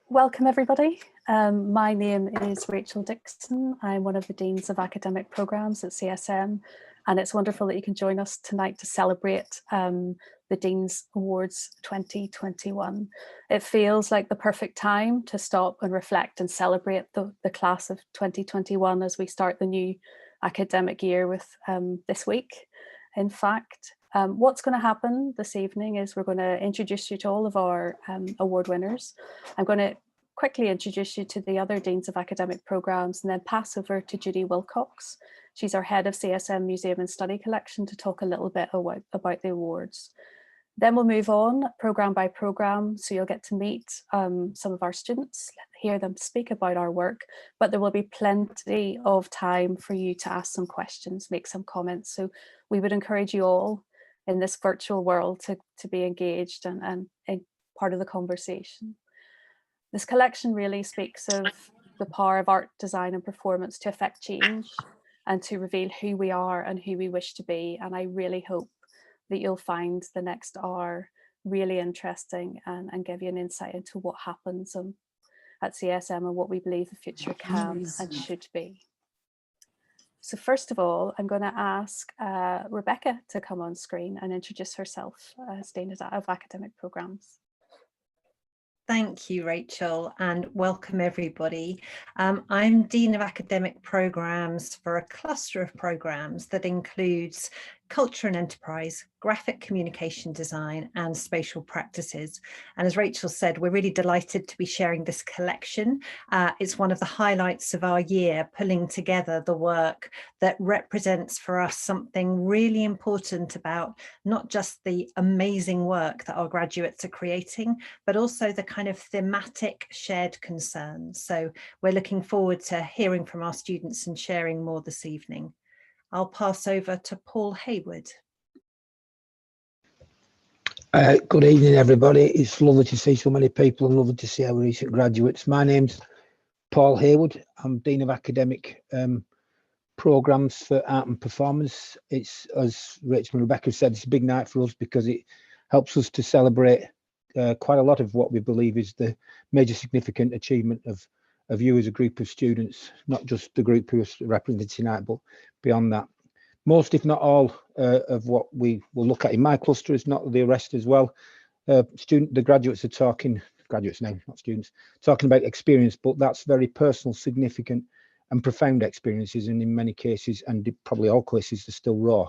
Welcome everybody. My name is Rachel Dixon. I'm one of the Deans of Academic Programmes at CSM, and it's wonderful that you can join us tonight to celebrate the Dean's Awards 2021. It feels like the perfect time to stop and reflect and celebrate the class of 2021 as we start the new academic year with this week. In fact, what's going to happen this evening is we're going to introduce you to all of our award winners. I'm going to quickly introduce you to the other Deans of Academic Programmes and then pass over to Judy Wilcox. She's our head of CSM Museum and Study Collection to talk a little bit about the awards. Then we'll move on programme by programme, so you'll get to meet some of our students, hear them speak about our work, but there will be plenty of time for you to ask some questions, make some comments. So we would encourage you all in this virtual world to be engaged and part of the conversation. This collection really speaks of the power of art, design and performance to affect change and to reveal who we are and who we wish to be. And I really hope that you'll find the next hour really interesting and give you an insight into what happens at CSM and what we believe the future can and should be. So first of all, I'm going to ask Rebecca to come on screen and introduce herself as Dean of Academic Programmes. Thank you, Rachel, and welcome everybody. I'm Dean of Academic Programmes for a cluster of programmes that includes culture and enterprise, graphic communication design and spatial practices. And as Rachel said, we're really delighted to be sharing this collection. It's one of the highlights of our year, pulling together the work that represents for us something really important about not just the amazing work that our graduates are creating, but also the kind of thematic shared concerns. So we're looking forward to hearing from our students and sharing more this evening. I'll pass over to Paul Hayward. Good evening, everybody. It's lovely to see so many people and lovely to see our recent graduates. My name's Paul Hayward. I'm Dean of Academic Programmes for Art and Performance. It's, as Rachel and Rebecca said, it's a big night for us because it helps us to celebrate quite a lot of what we believe is the major significant achievement of you as a group of students, not just the group who are represented tonight, but beyond that. Most, if not all, of what we will look at in my cluster is not the rest as well. The graduates are talking, graduates now, not students, talking about experience, but that's very personal, significant and profound experiences, and in many cases, and probably all cases, they're still raw.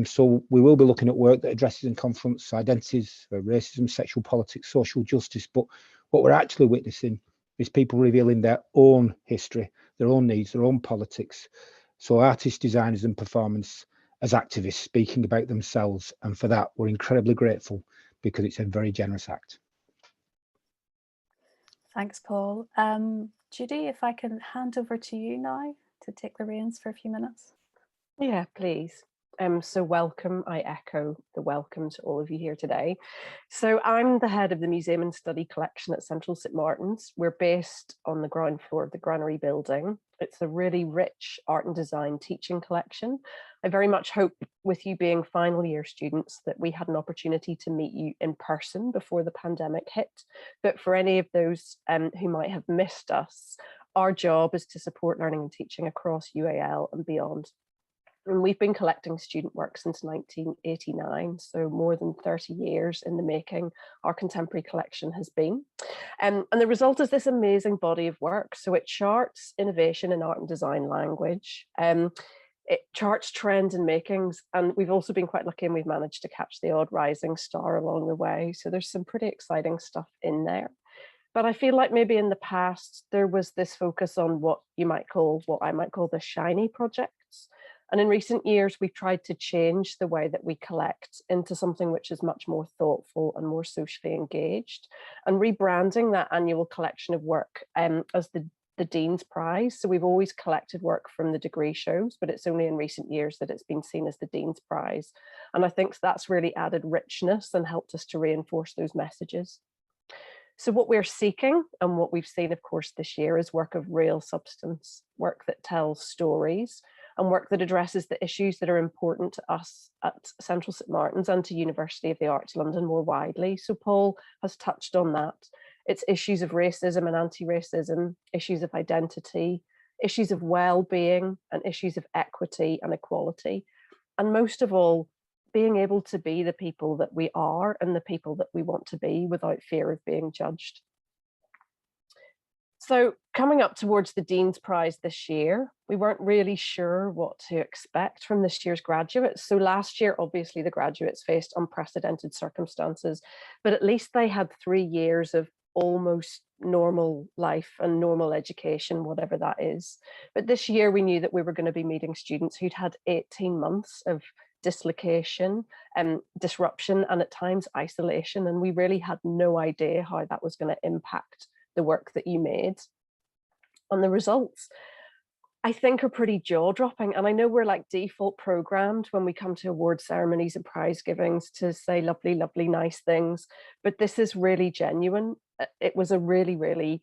So we will be looking at work that addresses and confronts identities, racism, sexual politics, social justice, but what we're actually witnessing is people revealing their own history, their own needs, their own politics. So artists, designers and performance as activists speaking about themselves. And for that, we're incredibly grateful because it's a very generous act. Thanks, Paul. Judy, if I can hand over to you now to take the reins for a few minutes. Yeah, please. So welcome, I echo the welcome to all of you here today. So I'm the head of the Museum and Study Collection at Central St Martin's. We're based on the ground floor of the Granary building. It's a really rich art and design teaching collection. I very much hope with you being final year students that we had an opportunity to meet you in person before the pandemic hit. But for any of those who might have missed us, our job is to support learning and teaching across UAL and beyond. And we've been collecting student work since 1989, so more than 30 years in the making our contemporary collection has been. And the result is this amazing body of work. So it charts innovation in art and design language. It charts trends and makings, and we've also been quite lucky and we've managed to catch the odd rising star along the way. So there's some pretty exciting stuff in there. But I feel like maybe in the past, there was this focus on what I might call the shiny projects. And in recent years, we've tried to change the way that we collect into something which is much more thoughtful and more socially engaged, and rebranding that annual collection of work as the Dean's Prize. So we've always collected work from the degree shows, but it's only in recent years that it's been seen as the Dean's Prize. And I think that's really added richness and helped us to reinforce those messages. So what we're seeking and what we've seen, of course, this year is work of real substance, work that tells stories, and work that addresses the issues that are important to us at Central St Martin's and to University of the Arts London more widely. So Paul has touched on that. It's issues of racism and anti-racism, issues of identity, issues of well-being, and issues of equity and equality. And most of all, being able to be the people that we are and the people that we want to be without fear of being judged. So coming up towards the Dean's Prize this year, we weren't really sure what to expect from this year's graduates. So last year, obviously, the graduates faced unprecedented circumstances, but at least they had 3 years of almost normal life and normal education, whatever that is. But this year, we knew that we were going to be meeting students who'd had 18 months of dislocation and disruption, and at times isolation. And we really had no idea how that was going to impact the work that you made. And the results, I think, are pretty jaw-dropping. And I know we're like default programmed when we come to award ceremonies and prize givings to say lovely, lovely, nice things. But this is really genuine. It was a really, really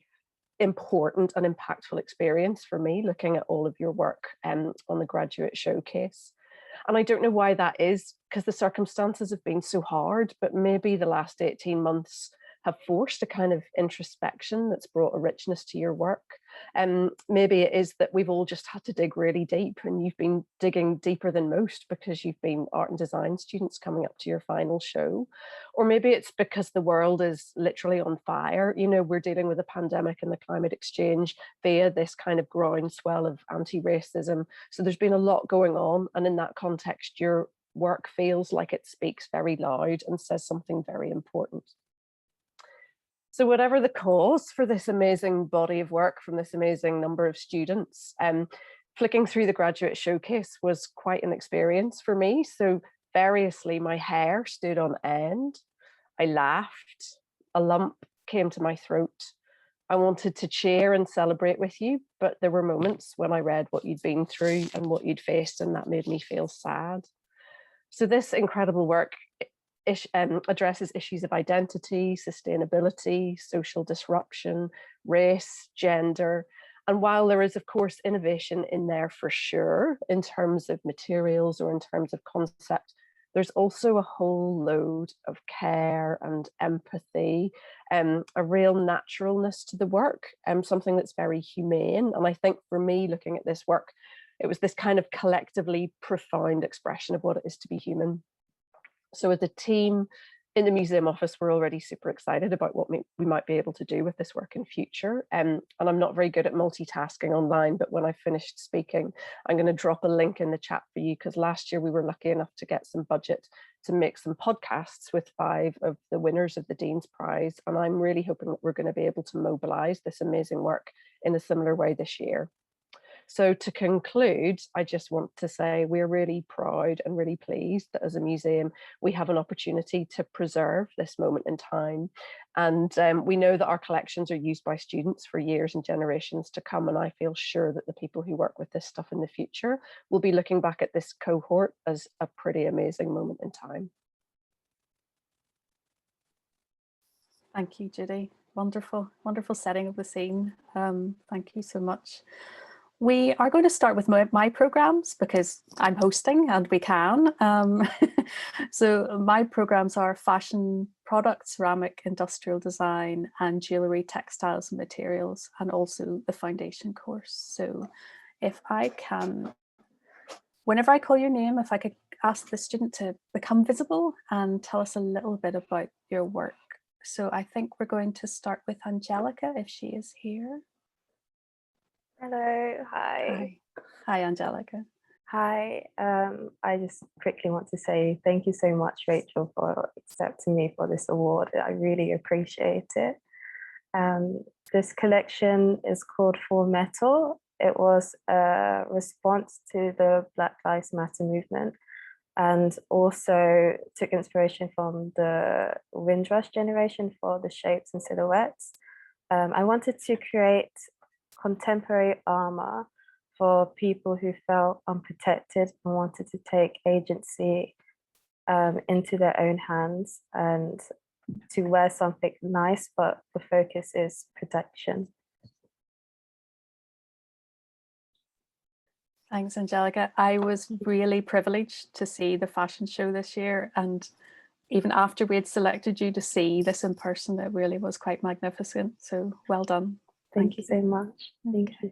important and impactful experience for me, looking at all of your work on the graduate showcase. And I don't know why that is, because the circumstances have been so hard, but maybe the last 18 months have forced a kind of introspection that's brought a richness to your work. And maybe it is that we've all just had to dig really deep, and you've been digging deeper than most because you've been art and design students coming up to your final show. Or maybe it's because the world is literally on fire. You know, we're dealing with a pandemic and the climate exchange via this kind of groundswell of anti-racism. So there's been a lot going on. And in that context, your work feels like it speaks very loud and says something very important. So whatever the cause for this amazing body of work from this amazing number of students, flicking through the graduate showcase was quite an experience for me. So variously, my hair stood on end. I laughed. A lump came to my throat. I wanted to cheer and celebrate with you, but there were moments when I read what you'd been through and what you'd faced, and that made me feel sad. So this incredible work addresses issues of identity, sustainability, social disruption, race, gender. And while there is, of course, innovation in there for sure, in terms of materials or in terms of concept, there's also a whole load of care and empathy, a real naturalness to the work, something that's very humane. And I think for me, looking at this work, it was this kind of collectively profound expression of what it is to be human. So as a team in the museum office, we're already super excited about what we might be able to do with this work in future. And I'm not very good at multitasking online, but when I finished speaking, I'm going to drop a link in the chat for you, because last year we were lucky enough to get some budget to make some podcasts with 5 of the winners of the Dean's Prize. And I'm really hoping that we're going to be able to mobilize this amazing work in a similar way this year. So to conclude, I just want to say we're really proud and really pleased that as a museum, we have an opportunity to preserve this moment in time. And we know that our collections are used by students for years and generations to come. And I feel sure that the people who work with this stuff in the future will be looking back at this cohort as a pretty amazing moment in time. Thank you, Judy. Wonderful, wonderful setting of the scene. Thank you so much. We are going to start with my programs because I'm hosting and we can. So my programs are fashion products, ceramic, industrial design, and jewellery, textiles and materials, and also the foundation course. So if I can, whenever I call your name, if I could ask the student to become visible and tell us a little bit about your work. So I think we're going to start with Angelica, if she is here. Hello, hi. Hi, Angelica. Hi, I just quickly want to say thank you so much, Rachel, for accepting me for this award. I really appreciate it. This collection is called For Metal. It was a response to the Black Lives Matter movement, and also took inspiration from the Windrush generation for the shapes and silhouettes. I wanted to create contemporary armor for people who felt unprotected and wanted to take agency into their own hands and to wear something nice, but the focus is protection. Thanks, Angelica. I was really privileged to see the fashion show this year, and even after we had selected you, to see this in person, it really was quite magnificent. So well done. Thank you so much. Thank you.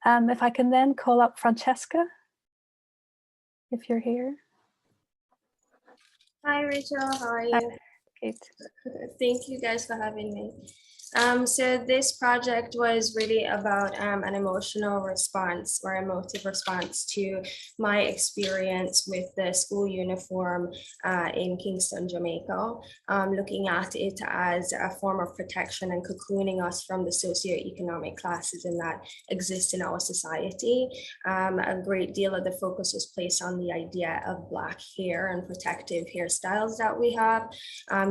If I can then call up Francesca, if you're here. Hi, Rachel. How are you? Good. Thank you guys for having me. So this project was really about an emotional response or emotive response to my experience with the school uniform in Kingston, Jamaica, looking at it as a form of protection and cocooning us from the socioeconomic classes that exist in our society. A great deal of the focus was placed on the idea of Black hair and protective hairstyles that we have,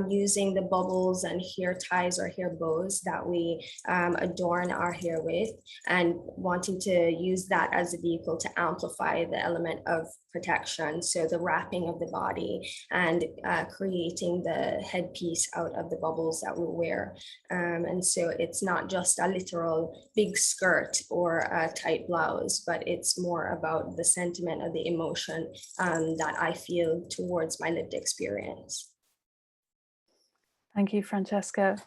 using the bubbles and hair ties or hair bows that we adorn our hair with, and wanting to use that as a vehicle to amplify the element of protection. So the wrapping of the body and creating the headpiece out of the bubbles that we wear. And so it's not just a literal big skirt or a tight blouse, but it's more about the sentiment of the emotion that I feel towards my lived experience. Thank you, Francesca.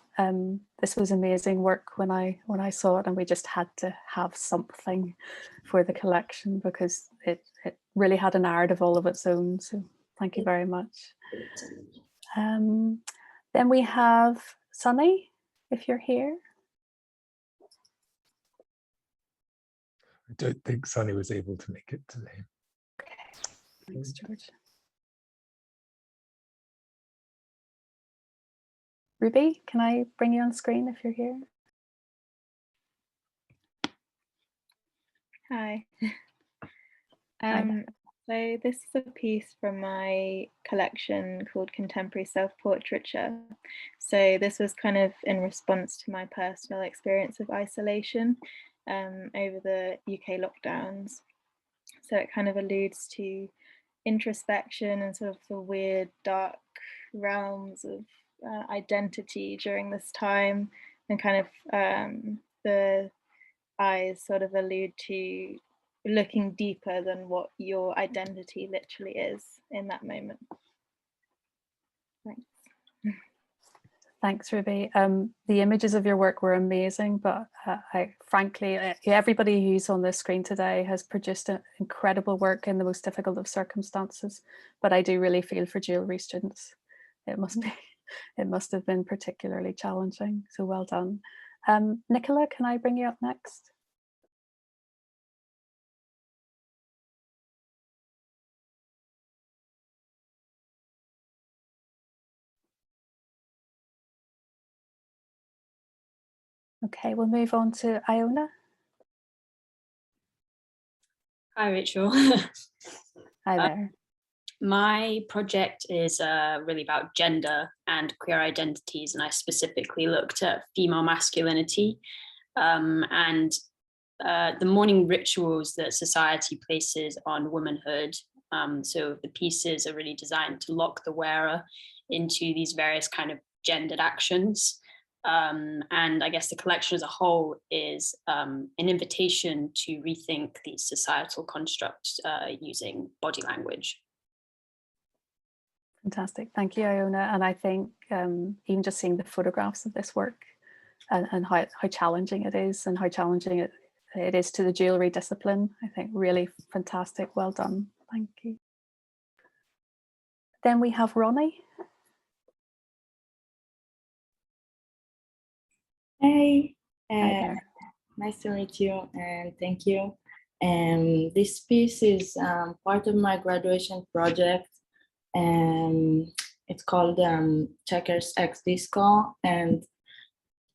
This was amazing work when I saw it, and we just had to have something for the collection because it really had a narrative all of its own. So thank you very much. Then we have Sunny, if you're here. I don't think Sunny was able to make it today. Okay, thanks, George. Ruby, can I bring you on screen if you're here? Hi. Hi. So this is a piece from my collection called Contemporary Self-Portraiture. So this was kind of in response to my personal experience of isolation over the UK lockdowns. So it kind of alludes to introspection and sort of the weird, dark realms of identity during this time, and kind of the eyes sort of allude to looking deeper than what your identity literally is in that moment. Thanks. Thanks, Ruby. The images of your work were amazing, but frankly, everybody who's on this screen today has produced incredible work in the most difficult of circumstances. But I do really feel for jewellery students. It must have been particularly challenging. So well done. Nicola, can I bring you up next? Okay, we'll move on to Iona. Hi, Rachel. Hi there. My project is really about gender and queer identities, and I specifically looked at female masculinity and the mourning rituals that society places on womanhood. So the pieces are really designed to lock the wearer into these various kind of gendered actions. And I guess the collection as a whole is an invitation to rethink these societal constructs using body language. Fantastic, thank you, Iona. And I think even just seeing the photographs of this work and how challenging it is, and how challenging it is to the jewellery discipline, I think really fantastic, well done, thank you. Then we have Ronnie. Hey, Hi there. nice to meet you and thank you. This piece is part of my graduation project, and it's called Checkers X Disco, and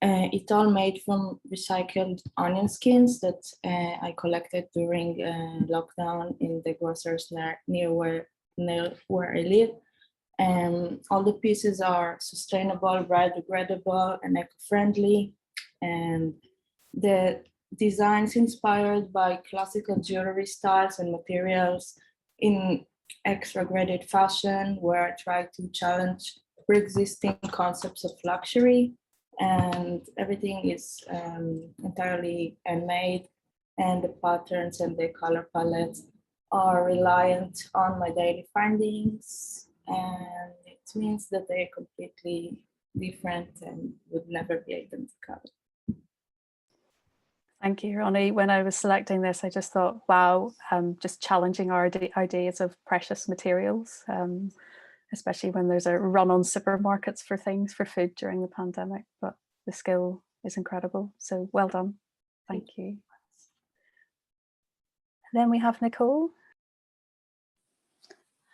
it's all made from recycled onion skins that I collected during lockdown in the grocers near where I live. All the pieces are sustainable, biodegradable, and eco-friendly. And the designs inspired by classical jewelry styles and materials in extra graded fashion, where I try to challenge pre-existing concepts of luxury. And everything is entirely handmade, and the patterns and the color palettes are reliant on my daily findings. And it means that they are completely different and would never be identical. Thank you, Ronnie. When I was selecting this, I just thought, wow, just challenging our ideas of precious materials, especially when there's a run on supermarkets for things, for food during the pandemic. But the skill is incredible. So well done. Thank you. Then we have Nicole.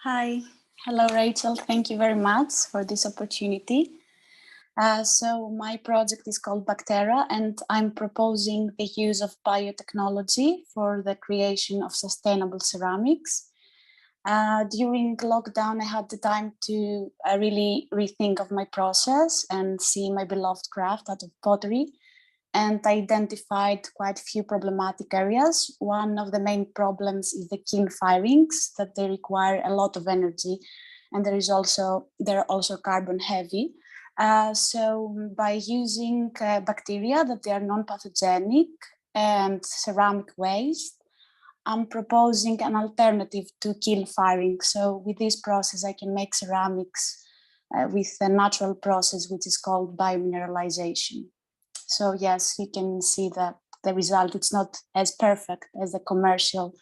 Hi, hello Rachel, thank you very much for this opportunity. So my project is called Bacteria, and I'm proposing the use of biotechnology for the creation of sustainable ceramics. During lockdown, I had the time to really rethink of my process and see my beloved craft out of pottery, and I identified quite a few problematic areas. One of the main problems is the kiln firings, that they require a lot of energy, and they're also carbon heavy. So by using bacteria that they are non-pathogenic and ceramic waste, I'm proposing an alternative to kiln firing. So with this process, I can make ceramics with a natural process, which is called biomineralization. So yes, you can see that the result, it's not as perfect as the commercial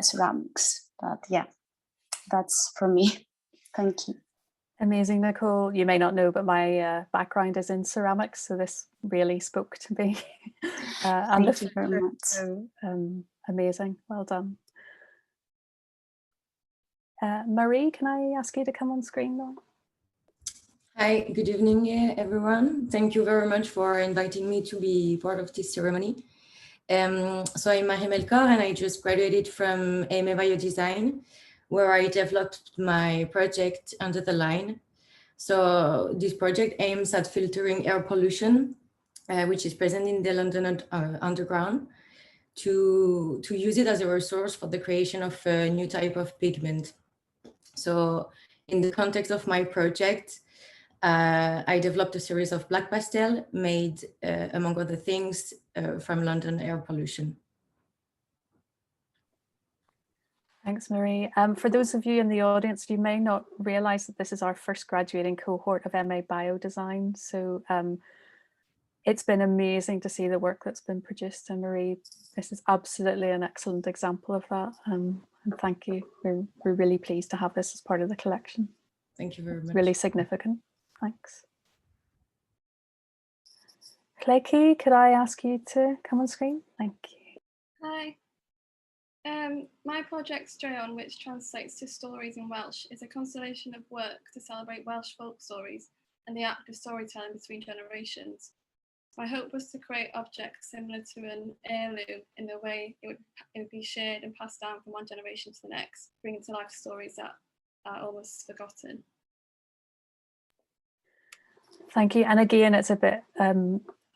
ceramics, but yeah, that's for me. Thank you. Amazing, Nicole. You may not know, but my background is in ceramics, so this really spoke to me. And Thank you very much. So amazing, well done. Marie, can I ask you to come on screen now? Hi, good evening, everyone. Thank you very much for inviting me to be part of this ceremony. So I'm Marie Melkor, and I just graduated from MA Biodesign, where I developed my project Under the Line. So this project aims at filtering air pollution, which is present in the London Underground, to use it as a resource for the creation of a new type of pigment. So in the context of my project, I developed a series of black pastel made, among other things, from London air pollution. Thanks, Marie. For those of you in the audience, you may not realise that this is our first graduating cohort of MA Biodesign. So it's been amazing to see the work that's been produced. And Marie, this is absolutely an excellent example of that. And thank you. We're really pleased to have this as part of the collection. Thank you very much. It's really significant. Thanks. Cleiki, could I ask you to come on screen? Thank you. Hi. My project Straeon, which translates to Stories in Welsh, is a constellation of work to celebrate Welsh folk stories and the act of storytelling between generations. My hope was to create objects similar to an heirloom in the way it would be shared and passed down from one generation to the next, bringing to life stories that are almost forgotten. Thank you. And again, it's a bit,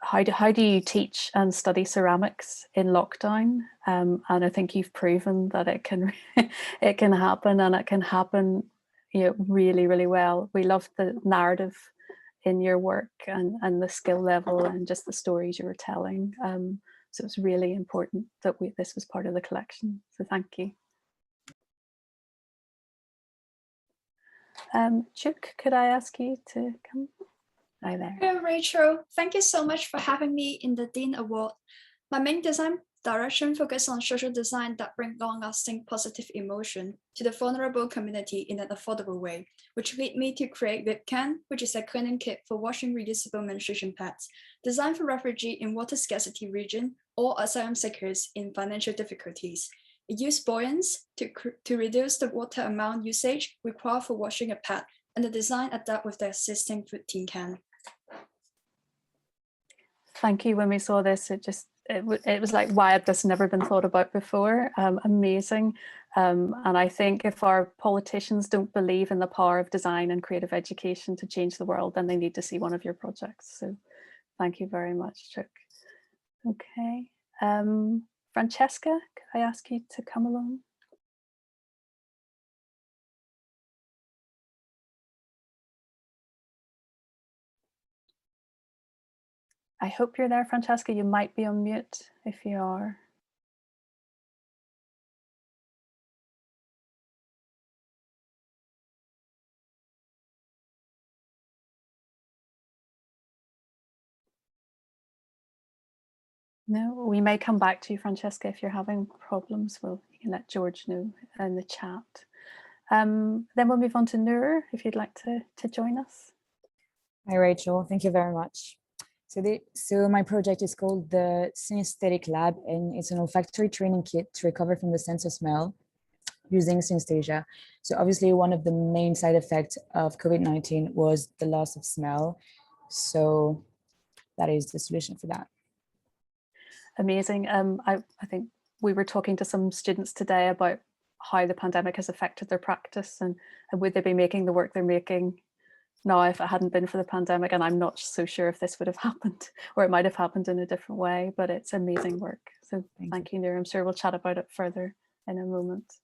how do you teach and study ceramics in lockdown? And I think you've proven that it can it can happen, and it can happen, really, really well. We love the narrative in your work and the skill level and just the stories you were telling. So it's really important that this was part of the collection. So thank you. Chuk, could I ask you to come? Hi there. Hello, Rachel. Thank you so much for having me in the Dean Award. My main design direction focuses on social design that bring long-lasting positive emotion to the vulnerable community in an affordable way, which led me to create Webcan, which is a cleaning kit for washing reusable menstruation pads, designed for refugees in water scarcity region or asylum seekers in financial difficulties. It uses buoyants to reduce the water amount usage required for washing a pad, and the design adapts with the existing food tin can. Thank you. When we saw this, it was like, why had this never been thought about before? Amazing. And I think if our politicians don't believe in the power of design and creative education to change the world, then they need to see one of your projects. So thank you very much, Chuck. Okay. Francesca, could I ask you to come along? I hope you're there, Francesca. You might be on mute if you are. No, we may come back to you, Francesca, if you're having problems. Well, you can let George know in the chat. Then we'll move on to Noor, if you'd like to join us. Hi, Rachel. Thank you very much. So my project is called the Synesthetic Lab, and it's an olfactory training kit to recover from the sense of smell using synesthesia. So obviously one of the main side effects of COVID-19 was the loss of smell. So that is the solution for that. Amazing. I think we were talking to some students today about how the pandemic has affected their practice and would they be making the work they're making now if it hadn't been for the pandemic. And I'm not so sure if this would have happened, or it might have happened in a different way, but it's amazing work. So thank you, Noor. I'm sure we'll chat about it further in a moment.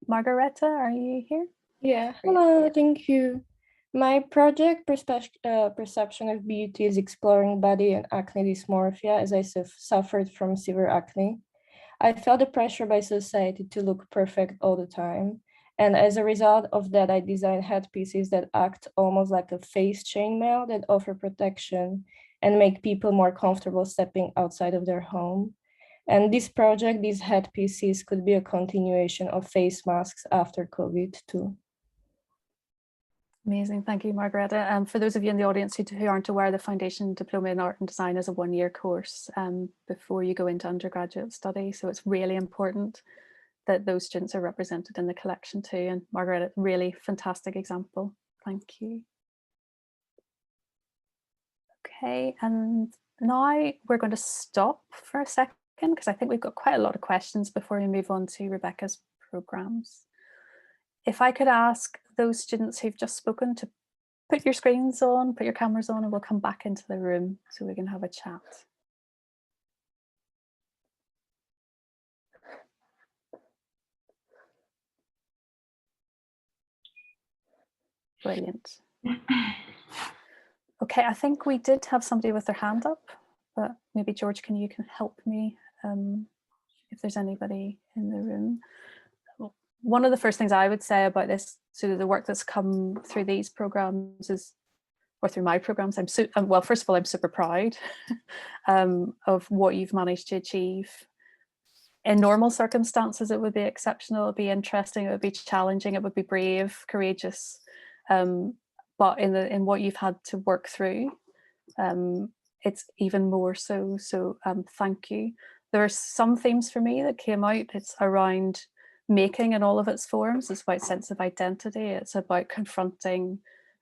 Margareta, are you here? Yeah, hello, thank you. My project Perception of Beauty is exploring body and acne dysmorphia, as I suffered from severe acne. I felt the pressure by society to look perfect all the time. And as a result of that, I designed headpieces that act almost like a face chainmail that offer protection and make people more comfortable stepping outside of their home. And this project, these headpieces, could be a continuation of face masks after COVID too. Amazing, thank you, Margareta. For those of you in the audience who aren't aware, the Foundation Diploma in Art and Design is a one-year course before you go into undergraduate study. So it's really important that those students are represented in the collection too. And Margareta, really fantastic example. Thank you. Okay, and now we're going to stop for a second because I think we've got quite a lot of questions before we move on to Rebecca's programs. If I could ask those students who've just spoken to put your screens on, put your cameras on, and we'll come back into the room so we can have a chat. Brilliant. Okay, I think we did have somebody with their hand up, but maybe George, you can help me if there's anybody in the room. One of the first things I would say about this, so the work that's come through these programs is, or through my programs, well, first of all, I'm super proud of what you've managed to achieve. In normal circumstances, it would be exceptional, it would be interesting, it would be challenging, it would be brave, courageous. But in what you've had to work through, it's even more so. So thank you. There are some themes for me that came out. It's around making in all of its forms. It's about sense of identity. It's about confronting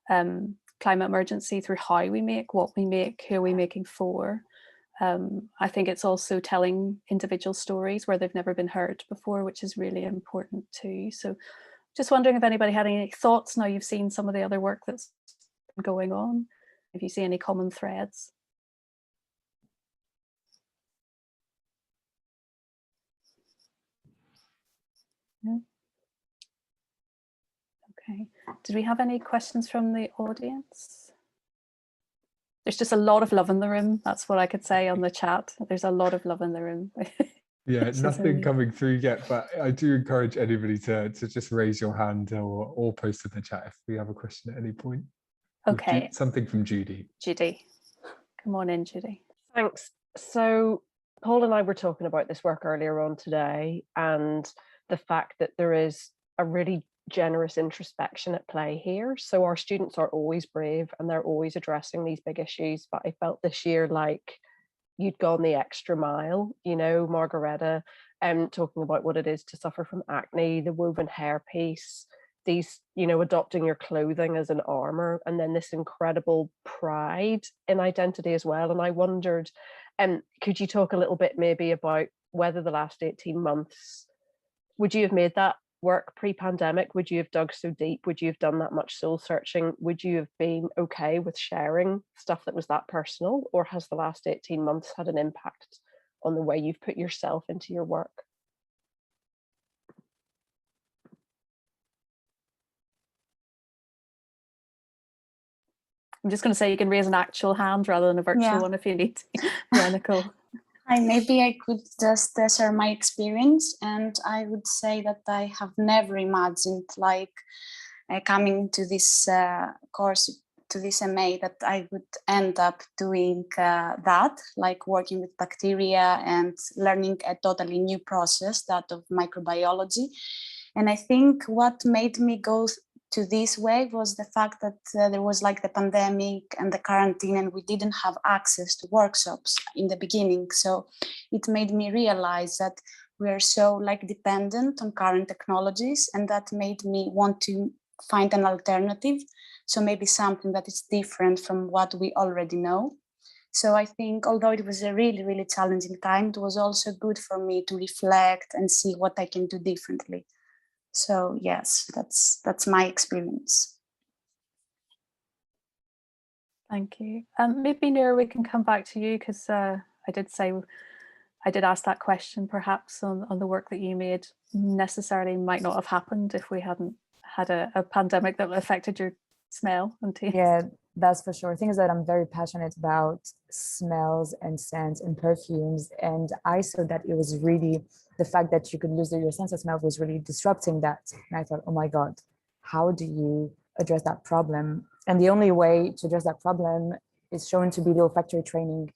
climate emergency through how we make, what we make, who are we making for. I think it's also telling individual stories where they've never been heard before, which is really important too. So just wondering if anybody had any thoughts now you've seen some of the other work that's going on, if you see any common threads. No? Okay, did we have any questions from the audience? There's just a lot of love in the room. That's what I could say on the chat. There's a lot of love in the room. Yeah, nothing coming through yet, but I do encourage anybody to just raise your hand or post in the chat if we have a question at any point. Okay. Something from Judy. Judy, come on in, Judy. Thanks. So Paul and I were talking about this work earlier on today, and the fact that there is a really generous introspection at play here. So our students are always brave and they're always addressing these big issues, but I felt this year like you'd gone the extra mile, you know, Margareta, talking about what it is to suffer from acne, the woven hair piece, these, you know, adopting your clothing as an armor, and then this incredible pride in identity as well. And I wondered, could you talk a little bit maybe about whether the last 18 months, would you have made that work pre-pandemic? Would you have dug so deep? Would you have done that much soul searching? Would you have been okay with sharing stuff that was that personal? Or has the last 18 months had an impact on the way you've put yourself into your work? I'm just going to say you can raise an actual hand rather than a virtual one if you need to. Yeah, Nicole. Hi, maybe I could just share my experience, and I would say that I have never imagined like coming to this course to this MA that I would end up doing that, like working with bacteria and learning a totally new process, that of microbiology. And I think what made me go to this way was the fact that there was like the pandemic and the quarantine, and we didn't have access to workshops in the beginning. So it made me realize that we are so like dependent on current technologies, and that made me want to find an alternative. So maybe something that is different from what we already know. So I think although it was a really, really challenging time, it was also good for me to reflect and see what I can do differently. So yes, that's my experience. Thank you. Maybe Noor, we can come back to you, because I did ask that question, perhaps on the work that you made necessarily might not have happened if we hadn't had a pandemic that affected your smell and taste. Yeah, that's for sure. The thing is that I'm very passionate about smells and scents and perfumes, and I saw that it was really the fact that you could lose your sense of smell was really disrupting that. And I thought, oh my God, how do you address that problem? And the only way to address that problem is shown to be the olfactory training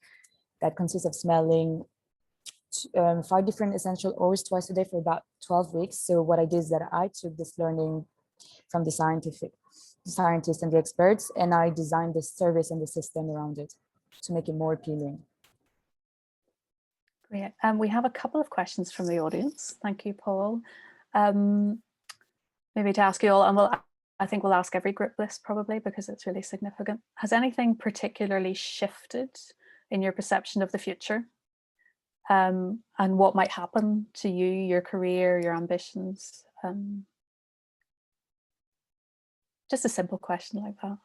that consists of smelling 5 different essential oils twice a day for about 12 weeks. So what I did is that I took this learning from the scientists and the experts, and I designed the service and the system around it to make it more appealing. Great. We have a couple of questions from the audience. Thank you, Paul. Maybe to ask you all, and I think we'll ask every group this probably because it's really significant. Has anything particularly shifted in your perception of the future? And what might happen to you, your career, your ambitions? Just a simple question like that.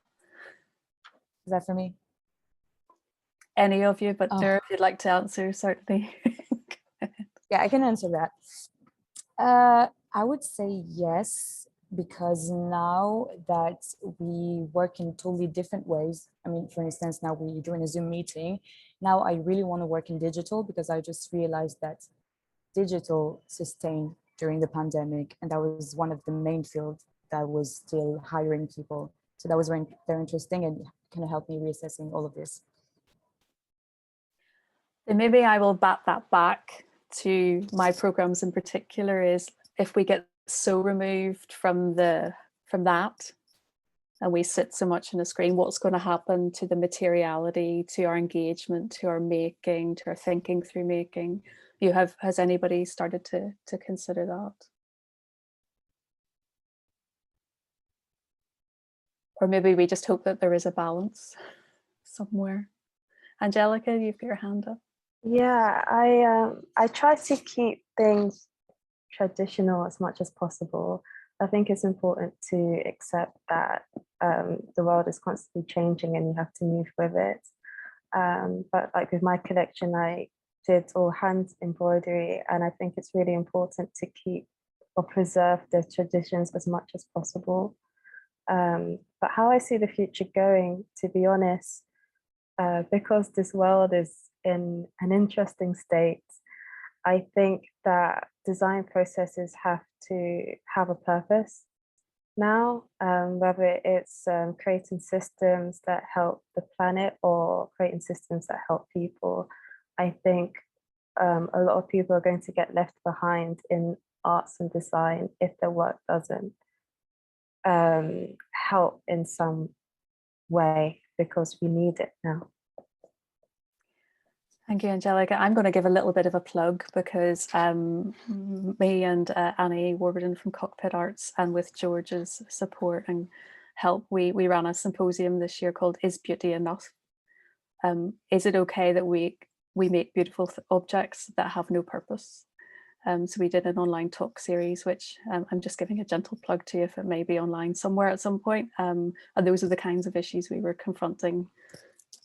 Is that for me? Any of you, but Noor, if you'd like to answer, certainly. Yeah, I can answer that. I would say yes, because now that we work in totally different ways, I mean, for instance, now we join a Zoom meeting. Now I really want to work in digital because I just realized that digital sustained during the pandemic, and that was one of the main fields that was still hiring people. So that was very, very interesting and kind of helped me reassessing all of this. And maybe I will bat that back to my programs in particular, is if we get so removed from that and we sit so much on a screen, what's going to happen to the materiality, to our engagement, to our making, to our thinking through making? Has anybody started to consider that? Or maybe we just hope that there is a balance somewhere. Angelica, you've got your hand up. Yeah, I try to keep things traditional as much as possible. I think it's important to accept that the world is constantly changing and you have to move with it. But like with my collection, I did all hand embroidery, and I think it's really important to keep or preserve the traditions as much as possible. But how I see the future going, to be honest, because this world is in an interesting state, I think that design processes have to have a purpose now, whether it's creating systems that help the planet or creating systems that help people. I think a lot of people are going to get left behind in arts and design if their work doesn't help in some way, because we need it now. Thank you, Angelica. I'm going to give a little bit of a plug because me and Annie Warburton from Cockpit Arts, and with George's support and help, we ran a symposium this year called Is Beauty Enough? Is it okay that we make beautiful objects that have no purpose? So we did an online talk series, which I'm just giving a gentle plug to if it may be online somewhere at some point. And those are the kinds of issues we were confronting.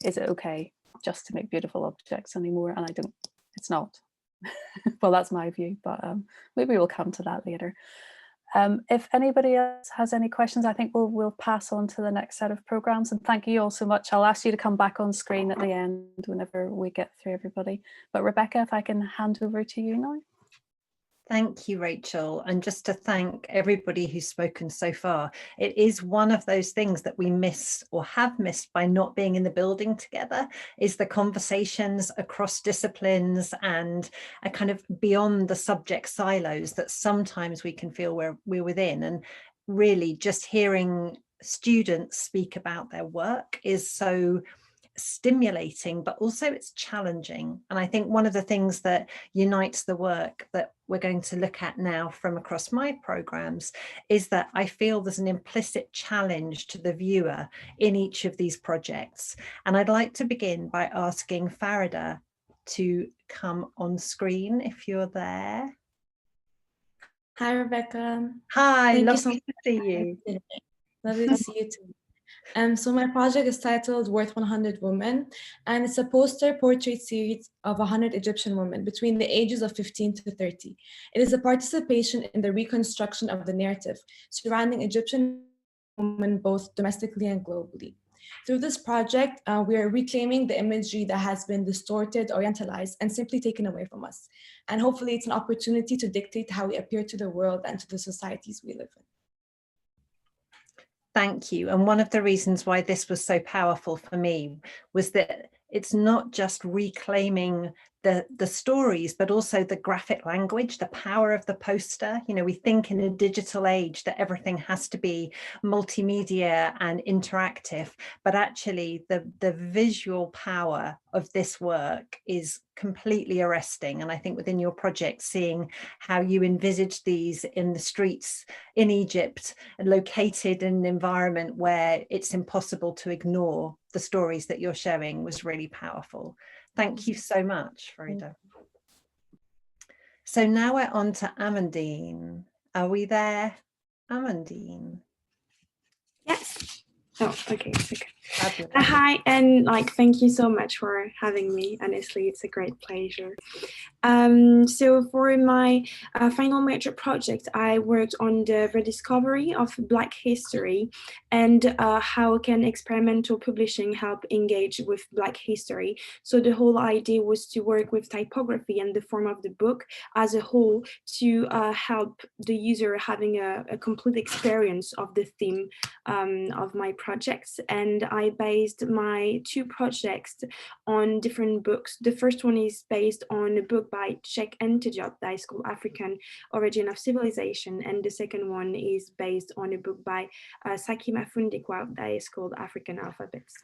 Is it okay just to make beautiful objects anymore? And it's not. Well, that's my view, but maybe we'll come to that later. If anybody else has any questions, I think we'll pass on to the next set of programs. And thank you all so much. I'll ask you to come back on screen at the end whenever we get through everybody. But Rebecca, if I can hand over to you now. Thank you, Rachel. And just to thank everybody who's spoken so far. It is one of those things that we miss or have missed by not being in the building together, is the conversations across disciplines and a kind of beyond the subject silos that sometimes we can feel we're within. And really just hearing students speak about their work is so stimulating, but also it's challenging. And I think one of the things that unites the work that we're going to look at now from across my programs is that I feel there's an implicit challenge to the viewer in each of these projects. And I'd like to begin by asking Farida to come on screen if you're there. Hi, Rebecca. Hi, Thank you lovely so much to see you. Lovely to see you too. So my project is titled Worth 100 Women, and it's a poster portrait series of 100 Egyptian women between the ages of 15 to 30. It is a participation in the reconstruction of the narrative surrounding Egyptian women both domestically and globally. Through this project, we are reclaiming the imagery that has been distorted, orientalized, and simply taken away from us. And hopefully it's an opportunity to dictate how we appear to the world and to the societies we live in. Thank you. And one of the reasons why this was so powerful for me was that it's not just reclaiming the stories, but also the graphic language, the power of the poster. You know, we think in a digital age that everything has to be multimedia and interactive, but actually the visual power of this work is completely arresting. And I think within your project, seeing how you envisage these in the streets in Egypt, located in an environment where it's impossible to ignore the stories that you're showing, was really powerful. Thank you so much, Farida. So now we're on to Amandine. Are we there, Amandine? Yes. Oh, okay. Fabulous. Hi, and thank you so much for having me. Honestly, it's a great pleasure. So for my final major project, I worked on the rediscovery of Black history and how can experimental publishing help engage with Black history. So the whole idea was to work with typography and the form of the book as a whole to help the user having a complete experience of the theme of my projects. And I based my two projects on different books. The first one is based on a book by Cheikh Anta Diop that is called African Origin of Civilization, and the second one is based on a book by Sakima Fundikwa that is called African Alphabets.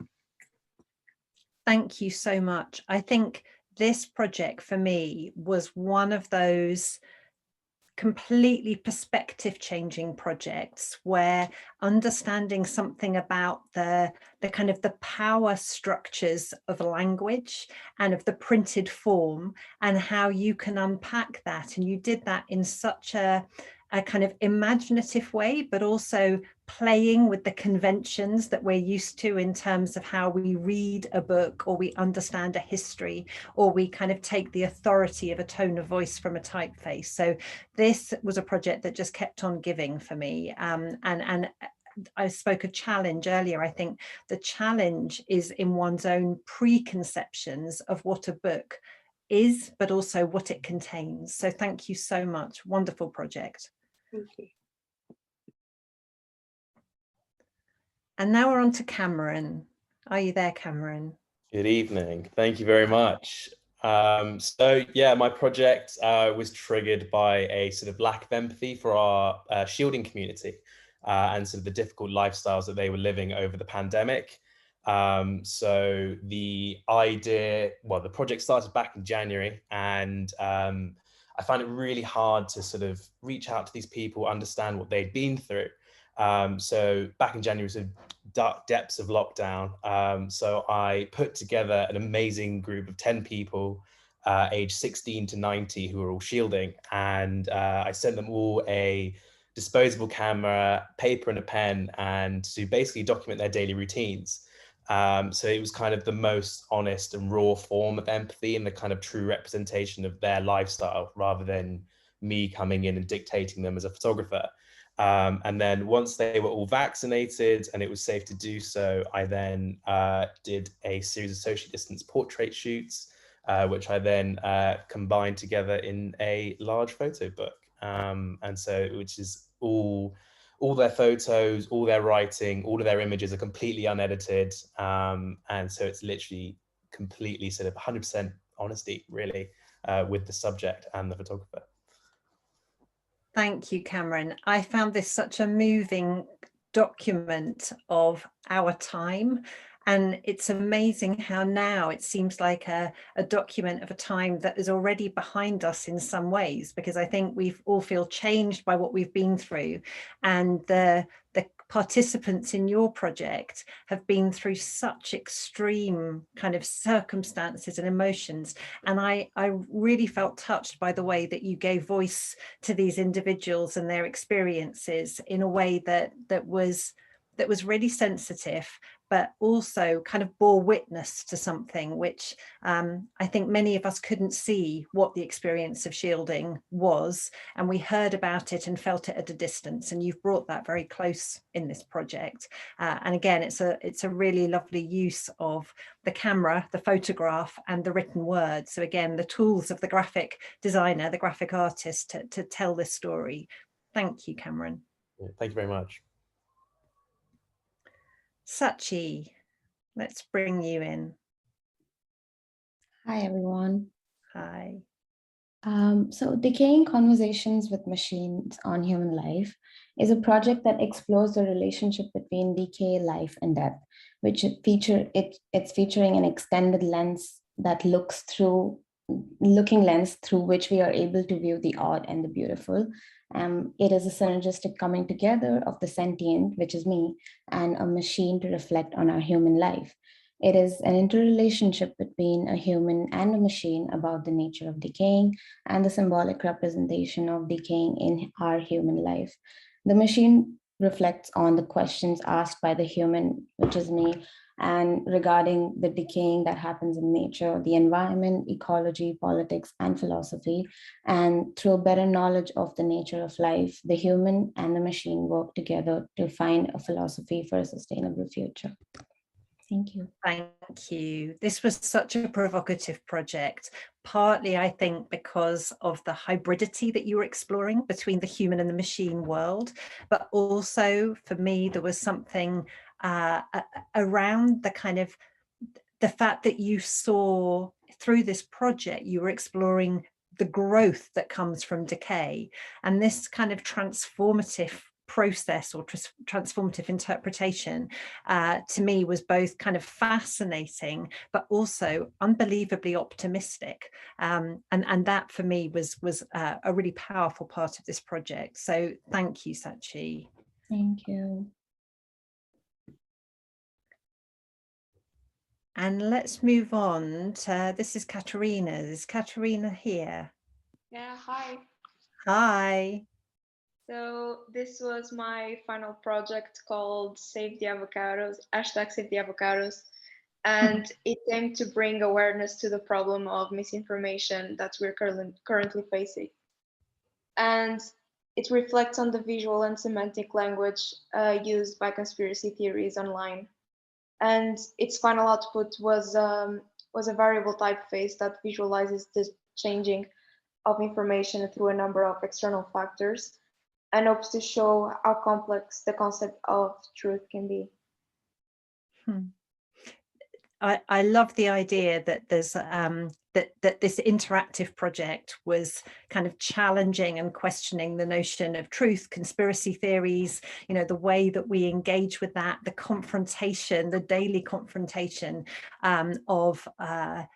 Thank you so much. I think this project for me was one of those completely perspective changing projects where understanding something about the kind of the power structures of language and of the printed form and how you can unpack that, and you did that in such a kind of imaginative way, but also playing with the conventions that we're used to in terms of how we read a book or we understand a history or we kind of take the authority of a tone of voice from a typeface. So this was a project that just kept on giving for me. And I spoke of challenge earlier. I think the challenge is in one's own preconceptions of what a book is, but also what it contains. So thank you so much. Wonderful project. Thank you. And now we're on to Cameron. Are you there, Cameron? Good evening. Thank you very much. So yeah, my project was triggered by a sort of lack of empathy for our shielding community and sort of the difficult lifestyles that they were living over the pandemic. So the idea, well, the project started back in January, and I found it really hard to sort of reach out to these people, understand what they'd been through. So back in January was the dark depths of lockdown. So I put together an amazing group of 10 people, aged 16 to 90, who were all shielding. And I sent them all a disposable camera, paper and a pen, and to basically document their daily routines. So it was kind of the most honest and raw form of empathy and the kind of true representation of their lifestyle, rather than me coming in and dictating them as a photographer. And then once they were all vaccinated and it was safe to do so, I then did a series of social distance portrait shoots, which I then combined together in a large photo book. and so which is all their photos, all their writing, all of their images are completely unedited, and so it's literally completely sort of 100% honesty, really, with the subject and the photographer. Thank you, Cameron. I found this such a moving document of our time. And it's amazing how now it seems like a document of a time that is already behind us in some ways, because I think we all feel changed by what we've been through. And the participants in your project have been through such extreme kind of circumstances and emotions. And I really felt touched by the way that you gave voice to these individuals and their experiences in a way that was really sensitive, but also kind of bore witness to something which I think many of us couldn't see what the experience of shielding was, and we heard about it and felt it at a distance, and you've brought that very close in this project. And again, it's a really lovely use of the camera, the photograph, and the written word. So again, the tools of the graphic designer, the graphic artist to tell this story. Thank you, Cameron. Thank you very much. Sachi, let's bring you in. Hi, everyone. Hi. So Decaying Conversations with Machines on Human Life is a project that explores the relationship between decay, life, and death, which it's featuring an extended lens that looking lens through which we are able to view the odd and the beautiful. It is a synergistic coming together of the sentient, which is me, and a machine to reflect on our human life. It is an interrelationship between a human and a machine about the nature of decaying and the symbolic representation of decaying in our human life. The machine reflects on the questions asked by the human, which is me, and regarding the decaying that happens in nature, the environment, ecology, politics, and philosophy. And through a better knowledge of the nature of life, the human and the machine work together to find a philosophy for a sustainable future. Thank you. Thank you. This was such a provocative project, partly, I think, because of the hybridity that you were exploring between the human and the machine world, but also for me, there was something around the kind of the fact that you saw through this project, you were exploring the growth that comes from decay, and this kind of transformative process or transformative interpretation to me was both kind of fascinating but also unbelievably optimistic, and that for me was a really powerful part of this project. So thank you, Sachi. Thank you. And let's move on to, this is Katerina. Is Katerina here? Yeah, hi. Hi. So this was my final project called Save the Avocados, #SaveTheAvocados. And it aimed to bring awareness to the problem of misinformation that we're currently facing. And it reflects on the visual and semantic language used by conspiracy theories online. And its final output was a variable typeface that visualizes the changing of information through a number of external factors and hopes to show how complex the concept of truth can be. I love the idea that there's that this interactive project was kind of challenging and questioning the notion of truth, conspiracy theories, you know, the way that we engage with that, the confrontation, the daily confrontation of I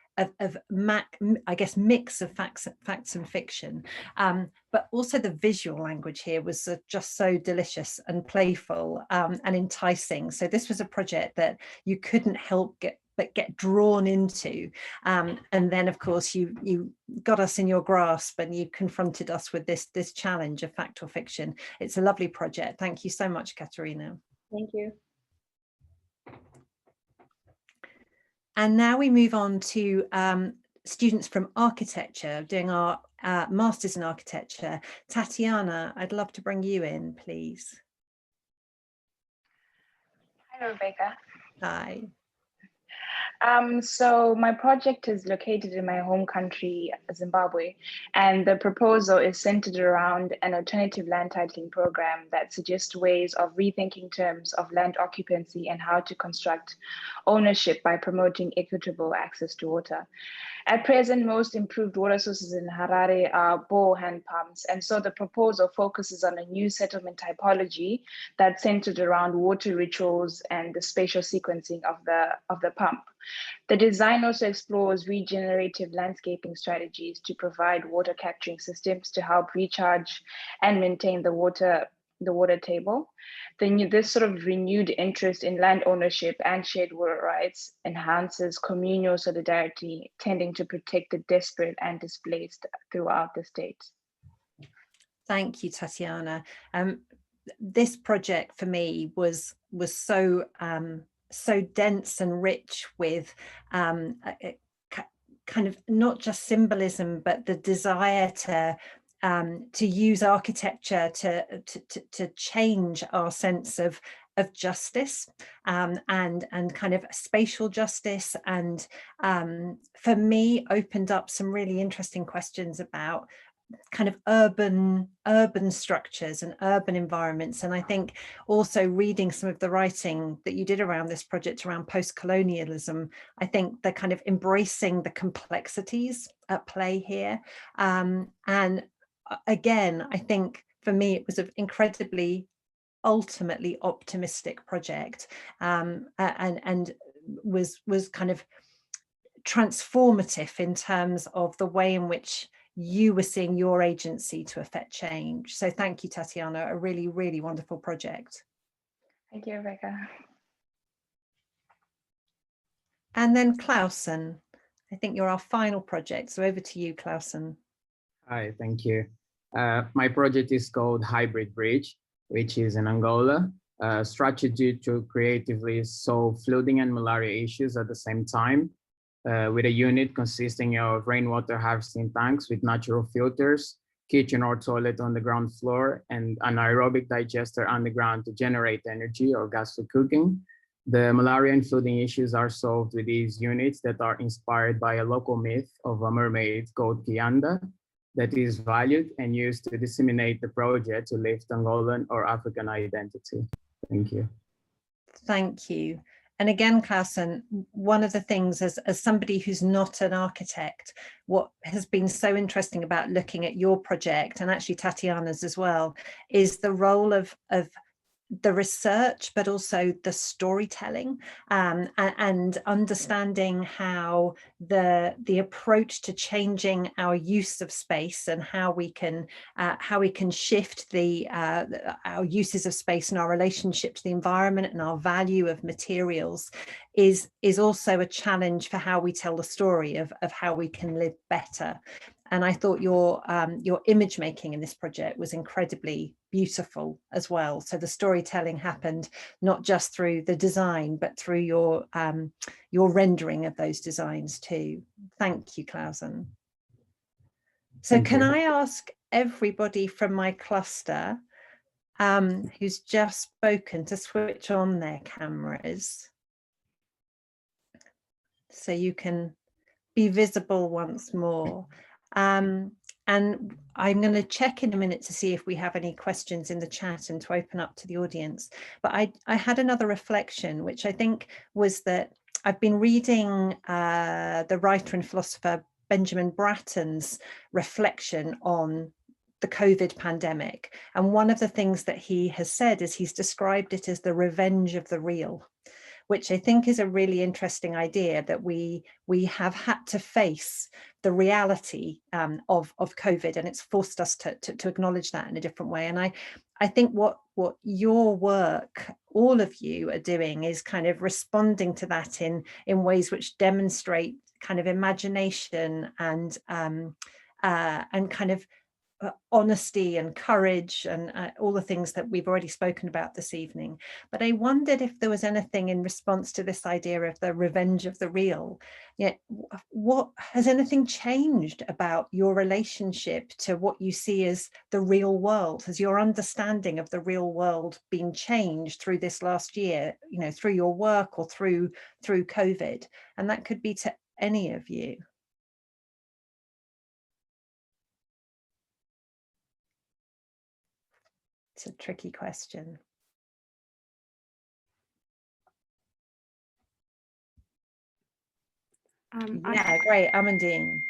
guess mix of facts and fiction, but also the visual language here was just so delicious and playful and enticing. So this was a project that you couldn't help but get drawn into, and then of course you got us in your grasp and you confronted us with this challenge of fact or fiction. It's a lovely project. Thank you so much, Katerina. Thank you. And now we move on to students from architecture doing our Masters in Architecture. Tatiana, I'd love to bring you in, please. Hi, Rebecca. Hi. So my project is located in my home country, Zimbabwe, and the proposal is centered around an alternative land titling program that suggests ways of rethinking terms of land occupancy and how to construct ownership by promoting equitable access to water. At present, most improved water sources in Harare are bore hand pumps, and so the proposal focuses on a new settlement typology that's centered around water rituals and the spatial sequencing of the pump. The design also explores regenerative landscaping strategies to provide water capturing systems to help recharge and maintain the water table. This sort of renewed interest in land ownership and shared water rights enhances communal solidarity, tending to protect the desperate and displaced throughout the state. Thank you, Tatiana. This project for me was so dense and rich with kind of not just symbolism, but the desire to use architecture to change our sense of justice and kind of spatial justice, and for me opened up some really interesting questions about kind of urban structures and urban environments. And I think also reading some of the writing that you did around this project around post-colonialism, I think the kind of embracing the complexities at play here. And again, I think for me it was an incredibly ultimately optimistic project, and was kind of transformative in terms of the way in which you were seeing your agency to affect change. So thank you, Tatiana, a really, really wonderful project. Thank you, Rebecca. And then Clausen, I think you're our final project. So over to you, Clausen. Hi, thank you. My project is called Hybrid Bridge, which is in Angola, a strategy to creatively solve flooding and malaria issues at the same time, with a unit consisting of rainwater harvesting tanks with natural filters, kitchen or toilet on the ground floor, and an aerobic digester underground to generate energy or gas for cooking. The malaria and flooding issues are solved with these units that are inspired by a local myth of a mermaid called Kianda that is valued and used to disseminate the project to lift Angolan or African identity. Thank you. Thank you. And again, Clausen, one of the things as somebody who's not an architect, what has been so interesting about looking at your project, and actually Tatiana's as well, is the role of the research, but also the storytelling, and understanding how the approach to changing our use of space and how we can shift our uses of space and our relationship to the environment and our value of materials is also a challenge for how we tell the story of how we can live better. And I thought your image making in this project was incredibly beautiful as well. So the storytelling happened not just through the design, but through your rendering of those designs too. Thank you, Clausen. So can I ask everybody from my cluster who's just spoken to switch on their cameras so you can be visible once more. And I'm going to check in a minute to see if we have any questions in the chat and to open up to the audience. But I had another reflection, which I think was that I've been reading the writer and philosopher Benjamin Bratton's reflection on the COVID pandemic. And one of the things that he has said is he's described it as the revenge of the real, which I think is a really interesting idea, that we have had to face the reality of COVID, and it's forced us to acknowledge that in a different way. And I think what your work, all of you are doing, is kind of responding to that in ways which demonstrate kind of imagination and kind of honesty and courage and all the things that we've already spoken about this evening. But I wondered if there was anything in response to this idea of the revenge of the real. Yet, what has anything changed about your relationship to what you see as the real world? Has your understanding of the real world been changed through this last year, you know, through your work or through COVID? And that could be to any of you. It's a tricky question. Yeah, great, Amandine.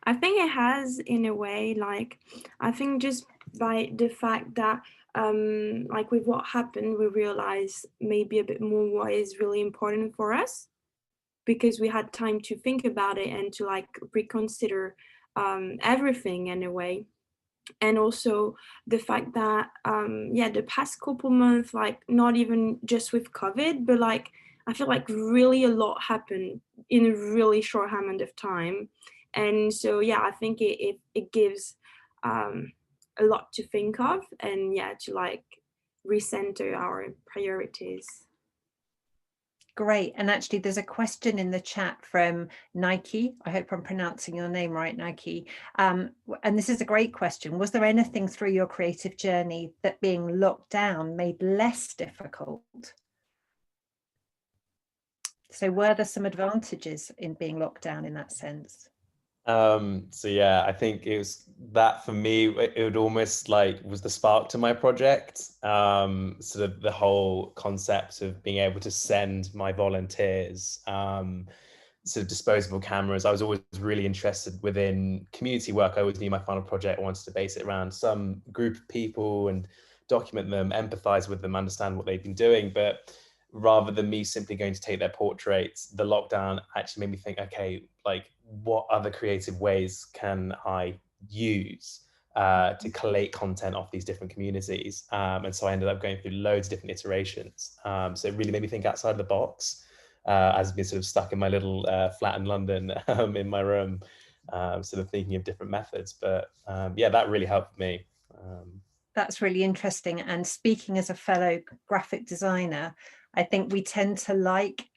I think it has, in a way, like, I think just by the fact that like with what happened, we realized maybe a bit more what is really important for us, because we had time to think about it and to like reconsider everything in a way. And also the fact that yeah, the past couple months, like not even just with COVID, but like I feel like really a lot happened in a really short amount of time. And so yeah, I think it gives a lot to think of, and yeah, to like recenter our priorities. Great. And actually, there's a question in the chat from Nike. I hope I'm pronouncing your name right, Nike. And this is a great question. Was there anything through your creative journey that being locked down made less difficult? So were there some advantages in being locked down in that sense? So yeah, I think it was that for me, it would almost like was the spark to my project. Sort of the whole concept of being able to send my volunteers sort of disposable cameras. I was always really interested within community work. I always knew my final project, I wanted to base it around some group of people and document them, empathize with them, understand what they've been doing. But rather than me simply going to take their portraits, the lockdown actually made me think, okay, like what other creative ways can I use to collate content off these different communities? And so I ended up going through loads of different iterations. So it really made me think outside the box, as I've been sort of stuck in my little flat in London in my room, sort of thinking of different methods. But yeah, that really helped me. That's really interesting. And speaking as a fellow graphic designer, I think we tend to like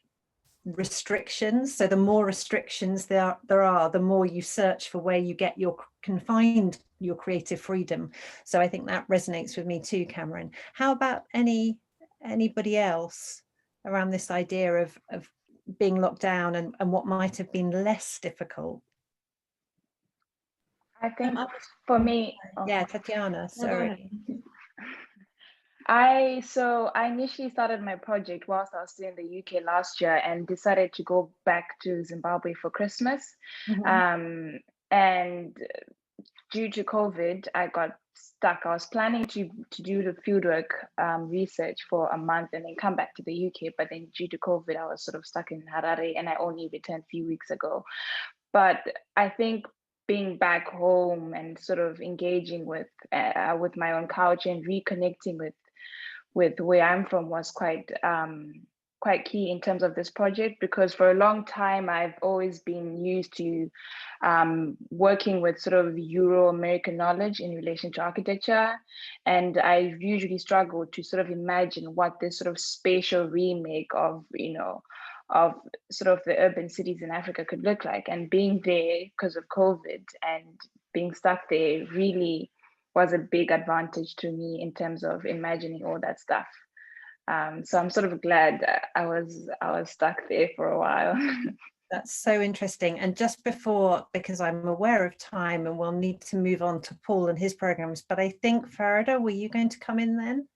restrictions. So the more restrictions there are, the more you search for where you get your creative freedom. So I think that resonates with me too, Cameron. How about anybody else around this idea of being locked down and what might have been less difficult? I think for me, yeah, Tatiana, sorry. I initially started my project whilst I was still in the UK last year and decided to go back to Zimbabwe for Christmas. And due to COVID, I got stuck. I was planning to do the fieldwork research for a month and then come back to the UK. But then due to COVID, I was sort of stuck in Harare and I only returned a few weeks ago. But I think being back home and sort of engaging with my own culture and reconnecting with where I'm from was quite key in terms of this project, because for a long time I've always been used to working with sort of Euro-American knowledge in relation to architecture, and I usually struggle to sort of imagine what this sort of spatial remake of of sort of the urban cities in Africa could look like. And being there because of COVID and being stuck there really was a big advantage to me in terms of imagining all that stuff. So I'm sort of glad I was stuck there for a while. That's so interesting. And just before, because I'm aware of time and we'll need to move on to Paul and his programs, but I think Farida, were you going to come in then?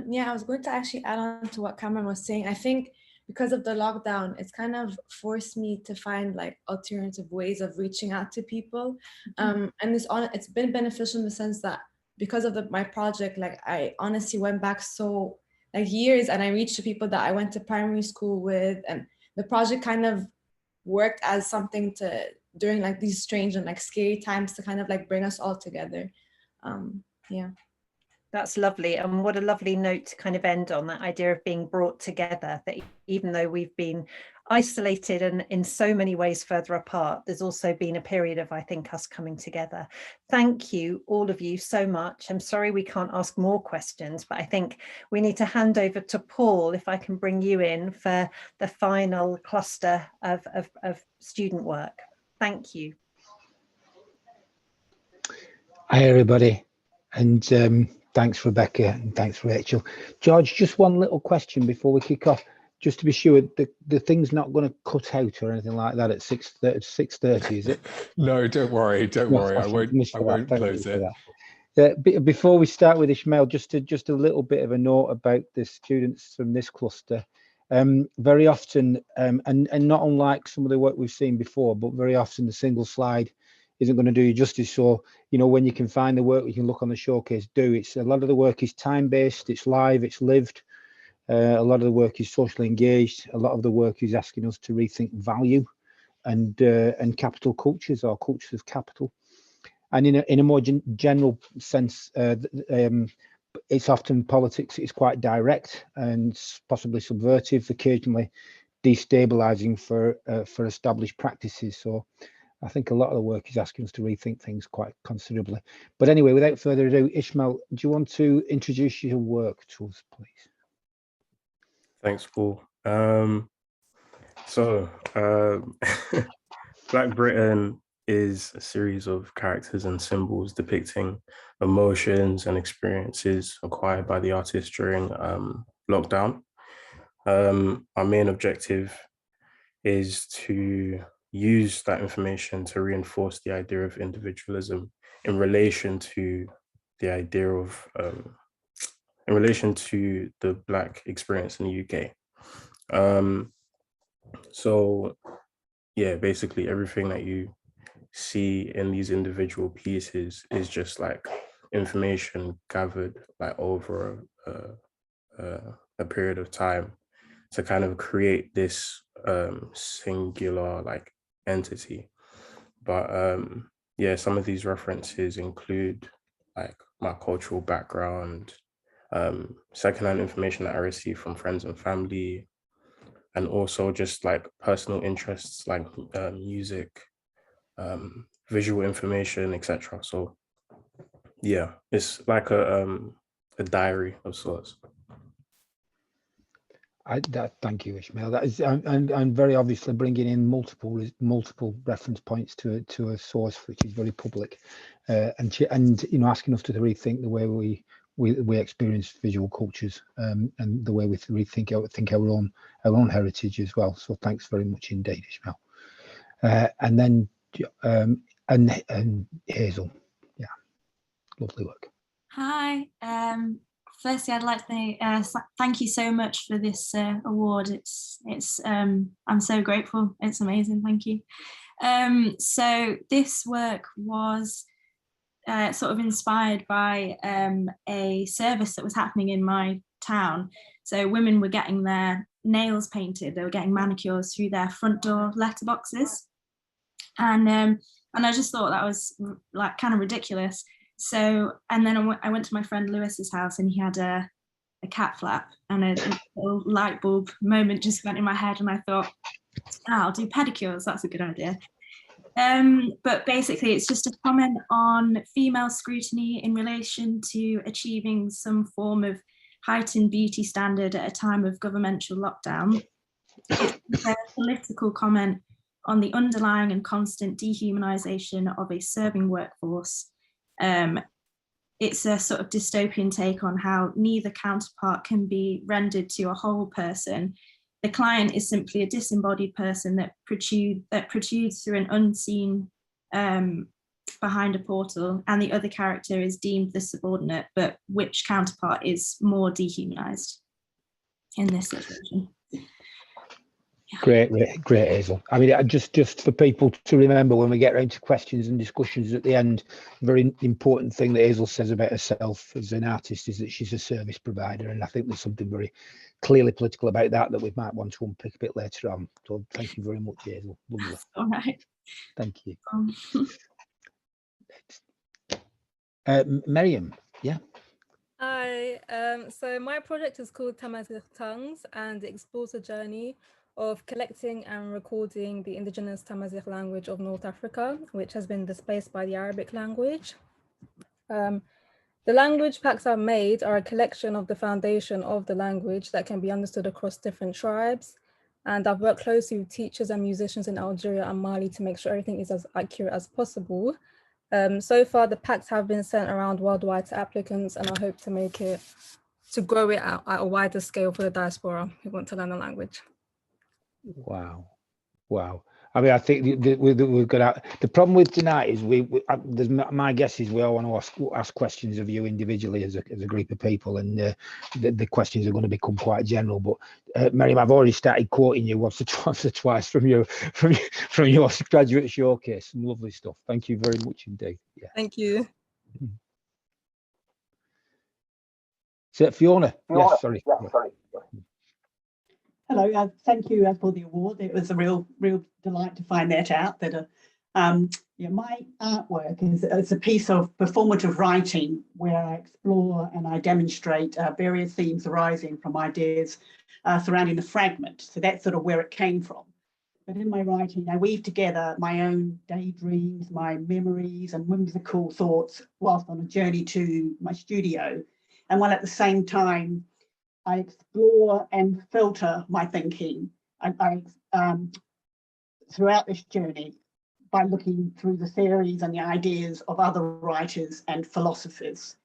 Yeah, I was going to actually add on to what Cameron was saying. I think because of the lockdown, it's kind of forced me to find like alternative ways of reaching out to people. And it's been beneficial in the sense that because of my project, like I honestly went back so like years and I reached the people that I went to primary school with, and the project kind of worked as something to during like these strange and like scary times to kind of like bring us all together. Yeah. That's lovely. And what a lovely note to kind of end on, that idea of being brought together, that even though we've been isolated and in so many ways further apart, there's also been a period of, I think, us coming together. Thank you, all of you, so much. I'm sorry we can't ask more questions, but I think we need to hand over to Paul, if I can bring you in for the final cluster of student work. Thank you. Hi, everybody. And thanks, Rebecca, and thanks, Rachel. George, just one little question before we kick off. Just to be sure, the thing's not going to cut out or anything like that at 6:30, is it? No, don't worry, don't worry. I won't close it. Before we start with Ishmael, just a little bit of a note about the students from this cluster. Very often, and not unlike some of the work we've seen before, but very often the single slide isn't going to do you justice. So, you know, when you can find the work, you can look on the showcase, it's a lot of the work is time-based, it's live, it's lived. A lot of the work is socially engaged. A lot of the work is asking us to rethink value and capital cultures, or cultures of capital. And in a more general sense, it's often politics. It's quite direct and possibly subversive, occasionally destabilizing for established practices. So I think a lot of the work is asking us to rethink things quite considerably. But anyway, without further ado, Ishmael, do you want to introduce your work to us, please? Thanks, Paul. Black Britain is a series of characters and symbols depicting emotions and experiences acquired by the artist during lockdown. Our main objective is to use that information to reinforce the idea of individualism in relation to the idea of in relation to the Black experience in the UK. So yeah, basically everything that you see in these individual pieces is just like information gathered like over a period of time to kind of create this singular like entity. But yeah, some of these references include like my cultural background, secondhand information that I receive from friends and family, and also just like personal interests like music, visual information, etc. So yeah, it's like a diary of sorts. Thank you, Ishmael. That is, and very obviously bringing in multiple reference points to a source which is very public, and you know, asking us to rethink the way we experience visual cultures, and the way we rethink our own heritage as well. So thanks very much indeed, Ishmael. And then and Hazel, yeah, lovely work. Hi. Firstly, I'd like to thank you so much for this award. I'm so grateful. It's amazing. Thank you. So this work was sort of inspired by a service that was happening in my town. So women were getting their nails painted. They were getting manicures through their front door letterboxes, and I just thought that was like kind of ridiculous. So, and then I went to my friend Lewis's house, and he had a cat flap, and a little light bulb moment just went in my head, and I thought, I'll do pedicures. That's a good idea. But basically, it's just a comment on female scrutiny in relation to achieving some form of heightened beauty standard at a time of governmental lockdown. It's a political comment on the underlying and constant dehumanization of a serving workforce. It's a sort of dystopian take on how neither counterpart can be rendered to a whole person. The client is simply a disembodied person that protrudes through an unseen behind a portal, and the other character is deemed the subordinate, but which counterpart is more dehumanized in this situation? Great, Hazel. I mean, just for people to remember when we get around to questions and discussions at the end, very important thing that Hazel says about herself as an artist is that she's a service provider, and I think there's something very clearly political about that we might want to unpick a bit later on. So thank you very much, Hazel. Lovely. All right. Thank you. Miriam, yeah. Hi, so my project is called Tamazight Tongues, and it explores the journey of collecting and recording the indigenous Tamazight language of North Africa, which has been displaced by the Arabic language. The language packs I've made are a collection of the foundation of the language that can be understood across different tribes. And I've worked closely with teachers and musicians in Algeria and Mali to make sure everything is as accurate as possible. So far, the packs have been sent around worldwide to applicants, and I hope to grow it out at a wider scale for the diaspora who want to learn the language. Wow. Wow. I mean, I think we've got the problem with tonight is my guess is we all want to ask questions of you individually as a group of people, and the questions are going to become quite general. But Miriam, I've already started quoting you once or twice from your graduate showcase. Some lovely stuff. Thank you very much indeed. Yeah. Thank you. So Fiona. Yes, sorry. Hello, thank you for the award. It was a real delight to find that out. That my artwork is a piece of performative writing where I explore and I demonstrate various themes arising from ideas surrounding the fragment. So that's sort of where it came from. But in my writing, I weave together my own daydreams, my memories and whimsical thoughts whilst on a journey to my studio. And while at the same time, I explore and filter my thinking throughout this journey by looking through the theories and the ideas of other writers and philosophers.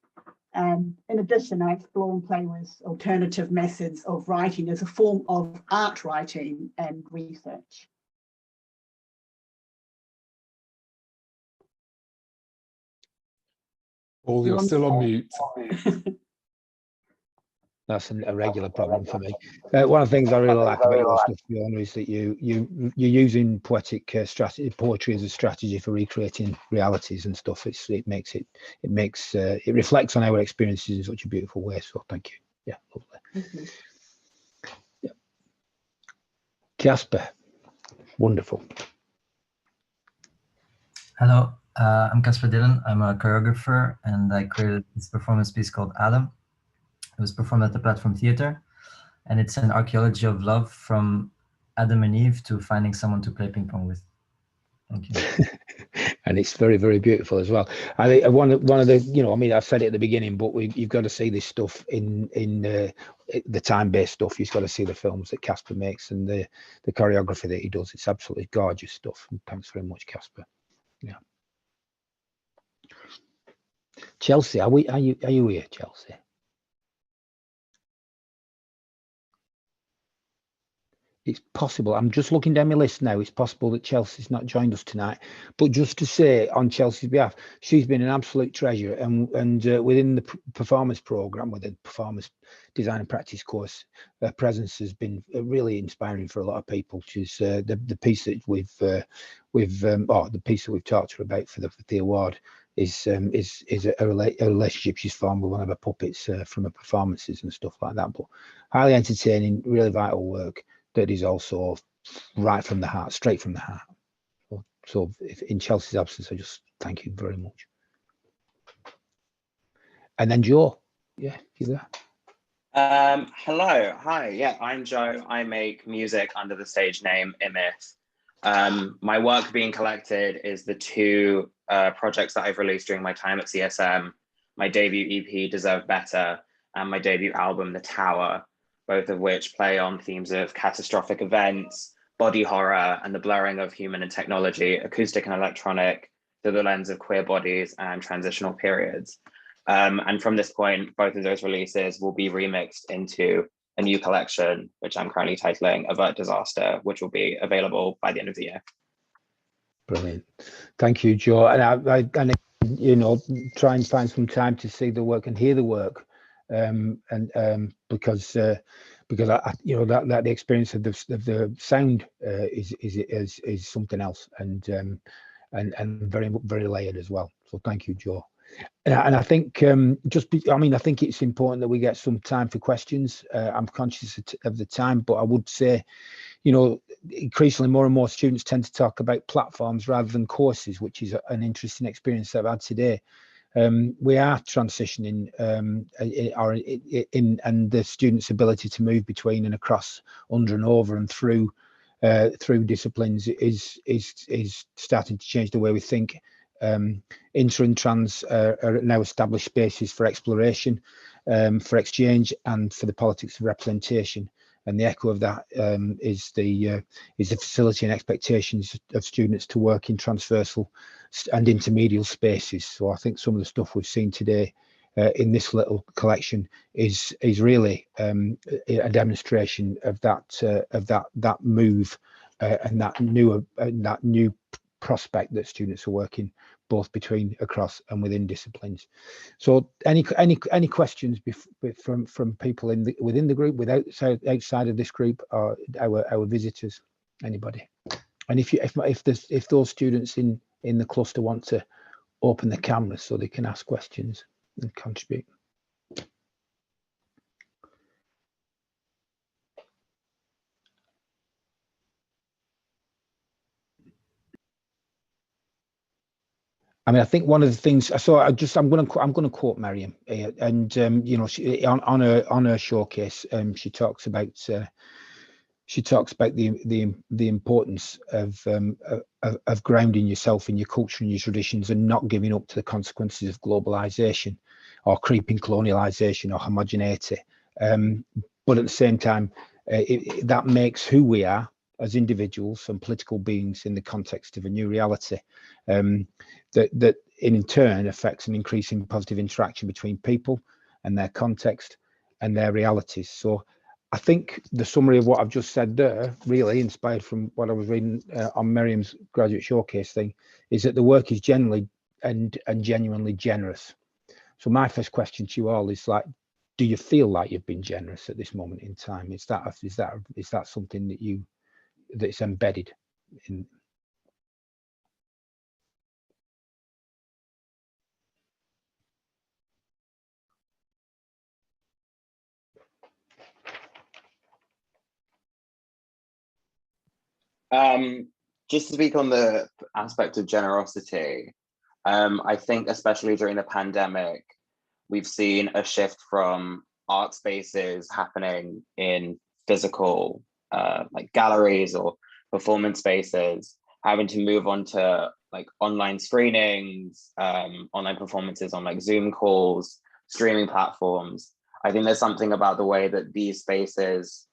In addition, I explore and play with alternative methods of writing as a form of art writing and research. Paul, you're still on mute. That's a regular problem for me. One of the things I really like about your stuff, Fiona, is that you're using poetic poetry as a strategy for recreating realities and stuff. It reflects on our experiences in such a beautiful way. So thank you. Yeah, lovely. Yeah. Casper, wonderful. Hello, I'm Casper Dillon. I'm a choreographer, and I created this performance piece called Adam. It was performed at the Platform Theatre, and it's an archaeology of love from Adam and Eve to finding someone to play ping pong with. Thank you. And it's very, very beautiful as well. I think one of the, I mean, I said it at the beginning, but you've got to see this stuff in the time-based stuff. You've got to see the films that Casper makes and the choreography that he does. It's absolutely gorgeous stuff. And thanks very much, Casper. Yeah. Chelsea, are you here, Chelsea? It's possible. I'm just looking down my list now. It's possible that Chelsea's not joined us tonight. But just to say, on Chelsea's behalf, she's been an absolute treasure. And within the performance program, with the performance design and practice course, her presence has been really inspiring for a lot of people. She's the piece that the piece that we've talked to her about for the award is a relationship she's formed with one of her puppets from her performances and stuff like that. But highly entertaining, really vital work. That is also right from the heart, straight from the heart. So if in Chelsea's absence, I just thank you very much. And then Joe, yeah, you there? Hello, hi, yeah, I'm Joe. I make music under the stage name Imith. My work being collected is the two projects that I've released during my time at CSM, my debut EP, Deserve Better, and my debut album, The Tower, both of which play on themes of catastrophic events, body horror, and the blurring of human and technology, acoustic and electronic, through the lens of queer bodies and transitional periods. And from this point, both of those releases will be remixed into a new collection, which I'm currently titling Avert Disaster, which will be available by the end of the year. Brilliant. Thank you, Joe. And I try and find some time to see the work and hear the work. Because I that the experience of the sound is something else and very, very layered as well. So thank you, Joe. And I think I think it's important that we get some time for questions. I'm conscious of the time, but I would say, increasingly more and more students tend to talk about platforms rather than courses, which is an interesting experience that I've had today. we are transitioning and the students' ability to move between and across, under and over and through disciplines is starting to change the way we think. Inter and trans are now established spaces for exploration, for exchange, and for the politics of representation. And the echo of that is the facility and expectations of students to work in transversal and intermedial spaces. So I think some of the stuff we've seen today in this little collection is really a demonstration of that move and that new prospect that students are working both between, across, and within disciplines. So any questions from people within the group, outside of this group, or our visitors? Anybody? And if those students in the cluster want to open the camera so they can ask questions and contribute. I mean, I think one of the things I saw, I'm going to quote Miriam, and you know, she, on her showcase, she talks about the importance of grounding yourself in your culture and your traditions and not giving up to the consequences of globalization or creeping colonialization or homogeneity. But at the same time, that makes who we are as individuals and political beings in the context of a new reality, that in turn affects an increasing positive interaction between people and their context and their realities. So I think the summary of what I've just said there, really inspired from what I was reading on Miriam's graduate showcase thing, is that the work is generally and genuinely generous. So my first question to you all is, like, do you feel like you've been generous at this moment in time? Is that something that's embedded in? Just to speak on the aspect of generosity, I think especially during the pandemic, we've seen a shift from art spaces happening in physical, like galleries or performance spaces, having to move on to like online screenings, online performances on like Zoom calls, streaming platforms. I think there's something about the way that these spaces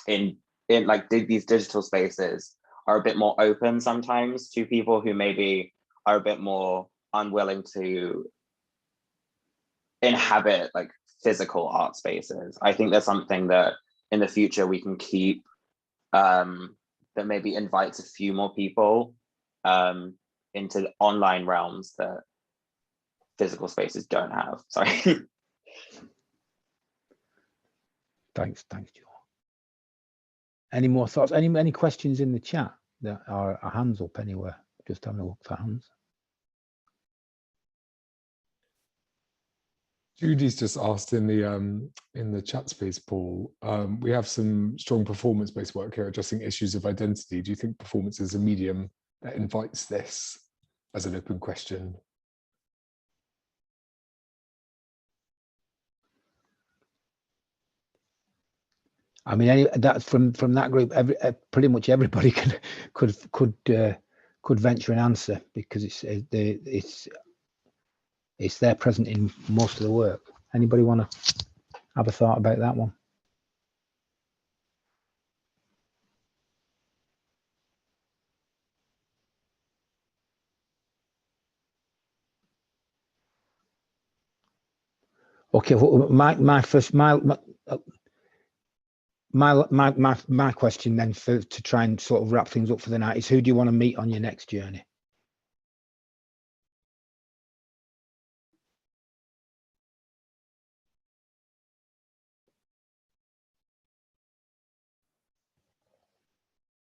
in like these digital spaces are a bit more open sometimes to people who maybe are a bit more unwilling to inhabit like physical art spaces. I think there's something that in the future we can keep that maybe invites a few more people into online realms that physical spaces don't have. Sorry. Thanks, Joe. Any more thoughts? Any questions in the chat that are hands up anywhere? Just having a look for hands. Judy's just asked in the chat space, Paul. We have some strong performance-based work here addressing issues of identity. Do you think performance is a medium that invites this as an open question? I mean, that from that group, pretty much everybody could venture an answer, because it's there present in most of the work. Anybody want to have a thought about that one? Okay, well, my question then, to try and sort of wrap things up for the night, is who do you want to meet on your next journey?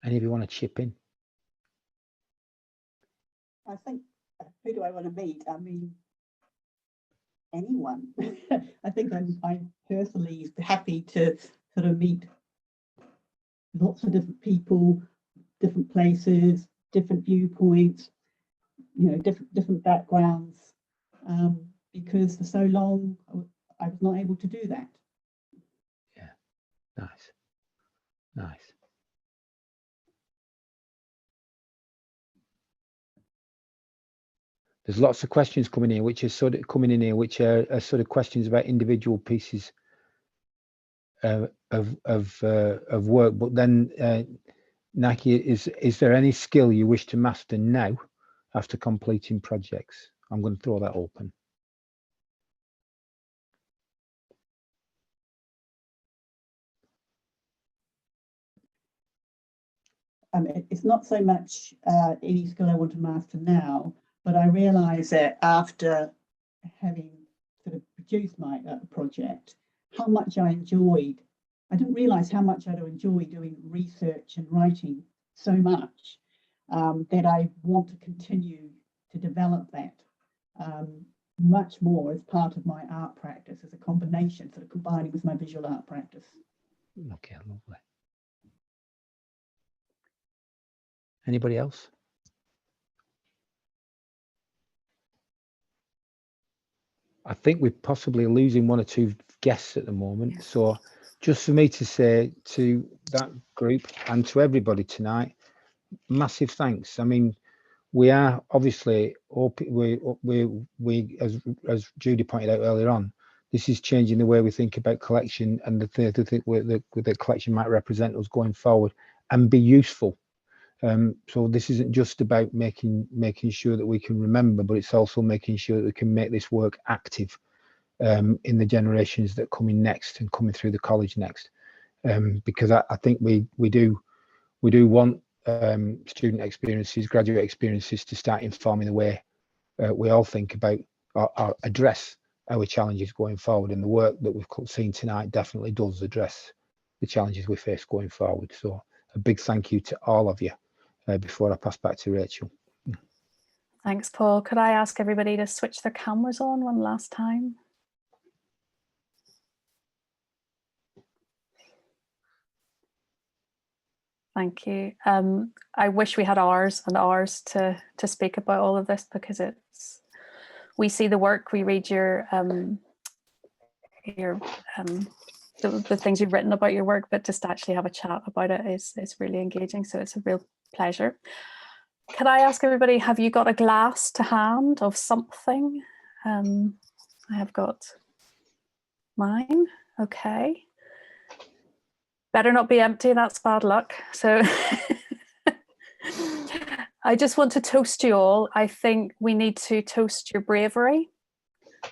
Any of you want to chip in? I think, who do I want to meet? I mean, anyone. I think I'm personally happy to sort of meet lots of different people, different places, different viewpoints, you know, different backgrounds. because for so long I was not able to do that. Yeah, nice, nice. There's lots of questions coming in, which are sort of coming in here, which are sort of questions about individual pieces of work. But then, Nike, is there any skill you wish to master now after completing projects? I'm going to throw that open. It's not so much any skill I want to master now, but I realise that after having sort of produced my project, how much I enjoyed. I didn't realise how much I'd enjoy doing research and writing so much that I want to continue to develop that much more as part of my art practice, as a combination, sort of combining with my visual art practice. Okay, lovely. Anybody else? I think we're possibly losing one or two guests at the moment. Yes. So just for me to say to that group and to everybody tonight, massive thanks. I mean, we are obviously, we as Judy pointed out earlier on, this is changing the way we think about collection and the thing the collection might represent us going forward and be useful. So this isn't just about making sure that we can remember, but it's also making sure that we can make this work active in the generations that come in next and coming through the college next. Because I think we do want student experiences, graduate experiences to start informing the way we all think about or address our challenges going forward. And the work that we've seen tonight definitely does address the challenges we face going forward. So a big thank you to all of you before I pass back to Rachel. Thanks, Paul. Could I ask everybody to switch their cameras on one last time? Thank you. I wish we had hours and hours to speak about all of this, because we see the work, we read the things you've written about your work, but just to actually have a chat about it is really engaging. So it's a real pleasure. Could I ask everybody, have you got a glass to hand of something? I have got mine. Okay. Better not be empty, that's bad luck. So I just want to toast you all. I think we need to toast your bravery,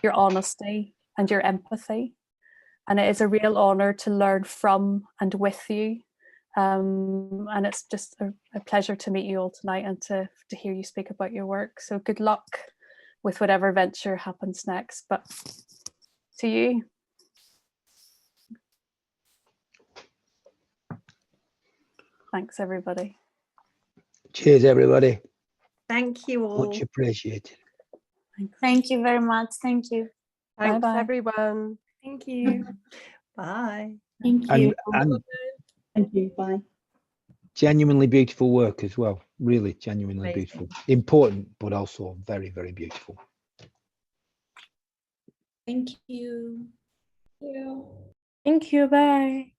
your honesty, and your empathy. And it is a real honor to learn from and with you. And it's just a pleasure to meet you all tonight and to hear you speak about your work. So good luck with whatever venture happens next. But to you. Thanks, everybody. Cheers, everybody. Thank you all. Much appreciated. Thank you very much. Thank you. Thanks, Bye-bye. everyone. Thank you. Bye. Thank you. And thank you. Bye. Genuinely beautiful work as well. Really genuinely Amazing. Beautiful. Important, but also very, very beautiful. Thank you. Thank you. Bye.